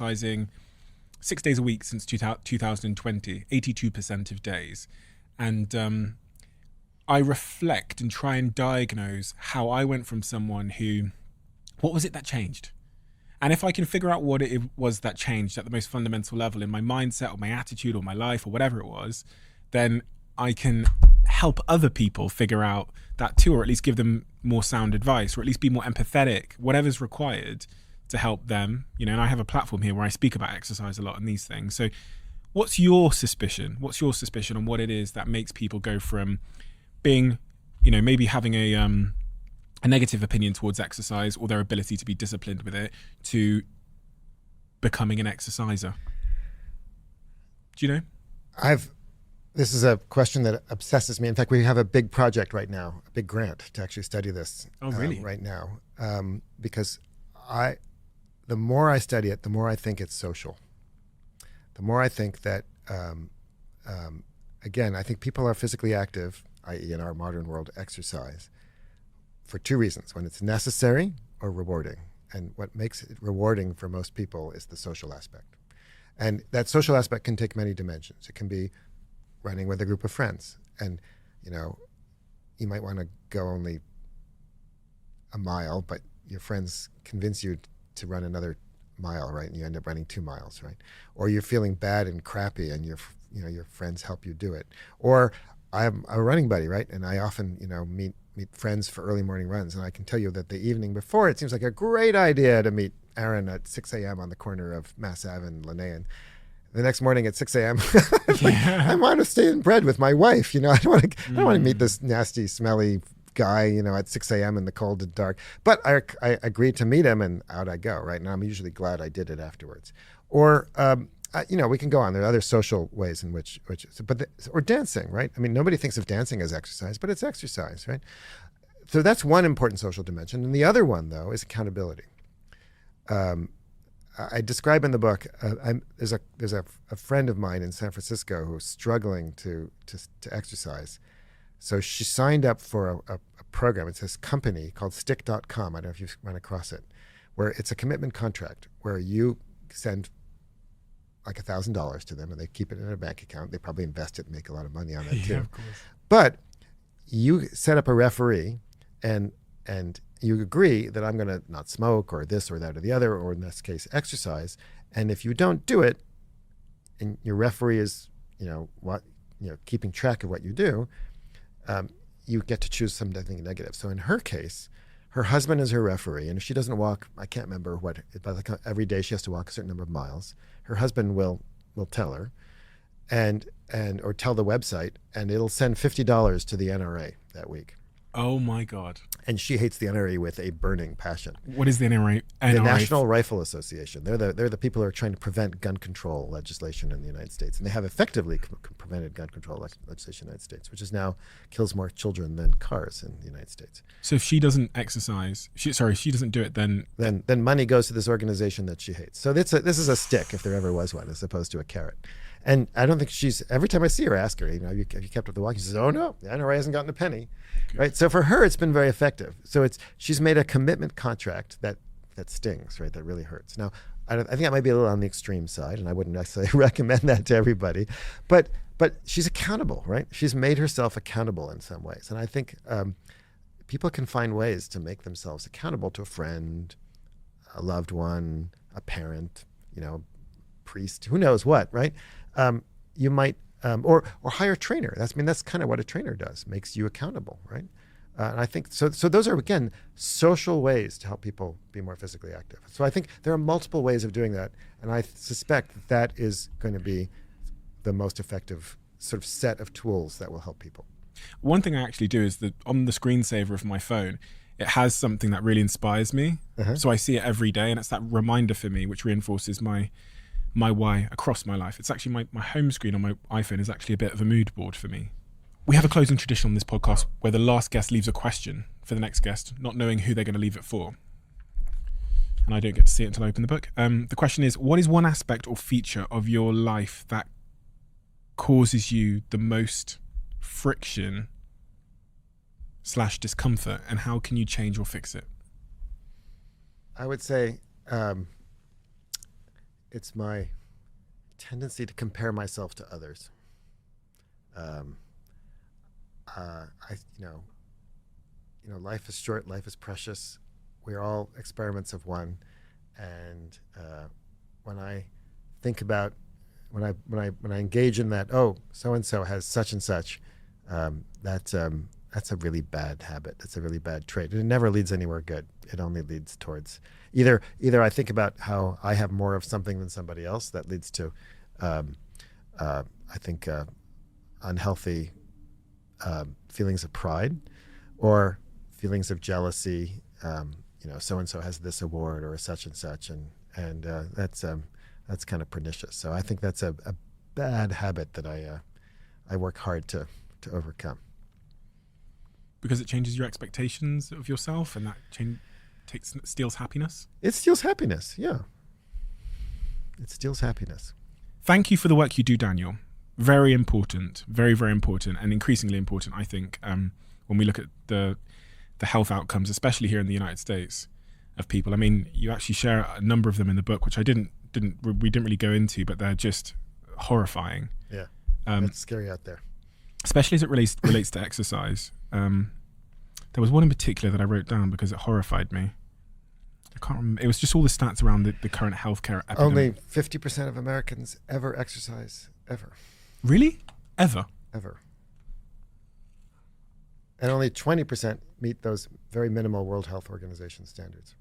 exercising 6 days a week since 2020, 82% of days. And I reflect and try and diagnose how I went from someone what was it that changed? And if I can figure out what it was that changed at the most fundamental level in my mindset or my attitude or my life or whatever it was, then I can help other people figure out that too, or at least give them more sound advice, or at least be more empathetic, whatever's required to help them. And I have a platform here where I speak about exercise a lot and these things. So What's your suspicion? What's your suspicion on what it is that makes people go from being, maybe having a negative opinion towards exercise or their ability to be disciplined with it to becoming an exerciser? Do you know? This is a question that obsesses me. In fact, we have a big project right now, a big grant to actually study this. Oh, really? Right now, because the more I study it, the more I think it's social. The more I think that, again, I think people are physically active, i.e. in our modern world, exercise, for two reasons: when it's necessary or rewarding. And what makes it rewarding for most people is the social aspect. And that social aspect can take many dimensions. It can be running with a group of friends. And, you might want to go only a mile, but your friends convince you to run another mile, right? And you end up running 2 miles, right? Or you're feeling bad and crappy and your friends help you do it. Or I'm a running buddy, right? And I often, meet friends for early morning runs. And I can tell you that the evening before, it seems like a great idea to meet Aaron at 6 a.m. on the corner of Mass Ave and Linnaean. The next morning at 6 a.m., I want to stay in bed with my wife. I don't want to meet this nasty, smelly guy, at 6 a.m. in the cold and dark. But I agreed to meet him, and out I go, right? And I'm usually glad I did it afterwards. Or, we can go on. There are other social ways in which or dancing, right? I mean, nobody thinks of dancing as exercise, but it's exercise, right? So that's one important social dimension. And the other one, though, is accountability. I describe in the book, there's a friend of mine in San Francisco who's struggling to exercise. So she signed up for a program. It's this company called Stick.com. I don't know if you've run across it, where it's a commitment contract where you send like $1,000 to them and they keep it in a bank account. They probably invest it and make a lot of money on it too. Yeah, of course. But you set up a referee and you agree that I'm going to not smoke or this or that or the other, or in this case, exercise. And if you don't do it, and your referee is, keeping track of what you do, you get to choose something negative. So in her case, her husband is her referee, and if she doesn't walk, I can't remember what, but every day she has to walk a certain number of miles. Her husband will tell her, and or tell the website, and it'll send $50 to the NRA that week. Oh my God. And she hates the NRA with a burning passion. What is the NRA? The National Rifle Association. They're the people who are trying to prevent gun control legislation in the United States. And they have effectively prevented gun control legislation in the United States, which is now kills more children than cars in the United States. So if she doesn't exercise, she doesn't do it, then money goes to this organization that she hates. So this is a stick, if there ever was one, as opposed to a carrot. And I don't think every time I see her, I ask her, have you kept up the walk? She says, oh no, the NRA hasn't gotten a penny. Good. Right? So for her, it's been very effective. So she's made a commitment contract that stings, right? That really hurts. Now, I think that might be a little on the extreme side, and I wouldn't necessarily recommend that to everybody. But she's accountable, right? She's made herself accountable in some ways. And I think people can find ways to make themselves accountable to a friend, a loved one, a parent, priest, who knows what, right? You might, or hire a trainer. That's kind of what a trainer does, makes you accountable, right? And I think, so those are, again, social ways to help people be more physically active. So I think there are multiple ways of doing that. And I suspect that is going to be the most effective sort of set of tools that will help people. One thing I actually do is that on the screensaver of my phone, it has something that really inspires me. Uh-huh. So I see it every day, and it's that reminder for me, which reinforces my why across my life. It's actually my home screen on my iPhone is actually a bit of a mood board for me. We have a closing tradition on this podcast where the last guest leaves a question for the next guest, not knowing who they're going to leave it for. And I don't get to see it until I open the book. The question is, what is one aspect or feature of your life that causes you the most friction / discomfort, and how can you change or fix it? I would say it's my tendency to compare myself to others. Life is short, life is precious. We're all experiments of one, and when I think about when I engage in that, so and so has such and such, that's a really bad habit. That's a really bad trait. It never leads anywhere good. It only leads towards either I think about how I have more of something than somebody else. That leads to I think, unhealthy feelings of pride or feelings of jealousy. So-and-so has this award or such and such, and that's kind of pernicious. So I think that's a bad habit that I work hard to overcome. Because it changes your expectations of yourself, and that steals happiness? It steals happiness, yeah. It steals happiness. Thank you for the work you do, Daniel. Very important, very, very important, and increasingly important, I think, when we look at the health outcomes, especially here in the United States, of people. I mean, you actually share a number of them in the book, which we didn't really go into, but they're just horrifying. Yeah, it's scary out there. Especially as it relates to exercise. There was one in particular that I wrote down because it horrified me. I can't remember. It was just all the stats around the current healthcare epidemic. Only 50% of Americans ever exercise, ever. Really? Ever? Ever. And only 20% meet those very minimal World Health Organization standards.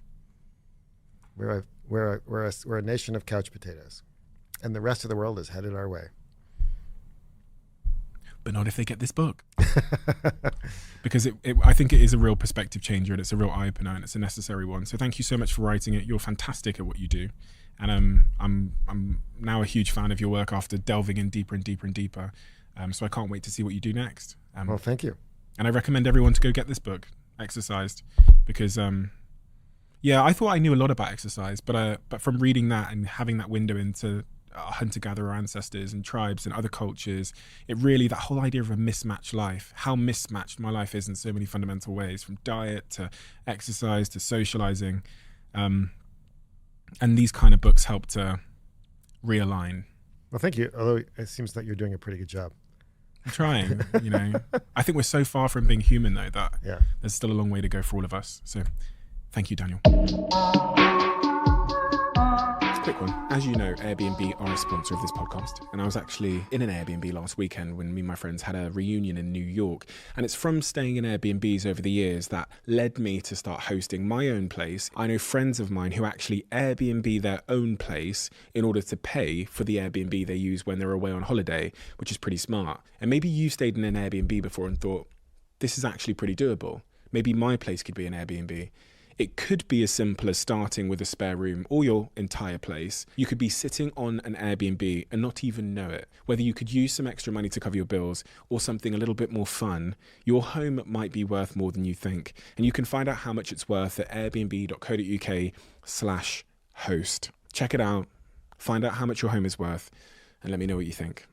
We're a nation of couch potatoes, and the rest of the world is headed our way. But not if they get this book. Because I think it is a real perspective changer, and it's a real eye-opener, and it's a necessary one. So thank you so much for writing it. You're fantastic at what you do. And I'm now a huge fan of your work after delving in deeper and deeper and deeper. So I can't wait to see what you do next. Well, thank you. And I recommend everyone to go get this book, Exercised, because I thought I knew a lot about exercise, but from reading that and having that window into hunter-gatherer ancestors and tribes and other cultures, that whole idea of a mismatched life, how mismatched my life is in so many fundamental ways, from diet to exercise to socializing, and these kind of books help to realign. Well, thank you. Although it seems like you're doing a pretty good job. I'm trying, I think we're so far from being human, though, that there's still a long way to go for all of us. So thank you, Daniel. Quick one. As you know, Airbnb are a sponsor of this podcast, and I was actually in an Airbnb last weekend when me and my friends had a reunion in New York, and it's from staying in Airbnbs over the years that led me to start hosting my own place. I know friends of mine who actually Airbnb their own place in order to pay for the Airbnb they use when they're away on holiday, which is pretty smart. And maybe you stayed in an Airbnb before and thought, this is actually pretty doable. Maybe my place could be an Airbnb. It could be as simple as starting with a spare room or your entire place. You could be sitting on an Airbnb and not even know it. Whether you could use some extra money to cover your bills or something a little bit more fun, your home might be worth more than you think. And you can find out how much it's worth at airbnb.co.uk/host. Check it out, find out how much your home is worth, and let me know what you think.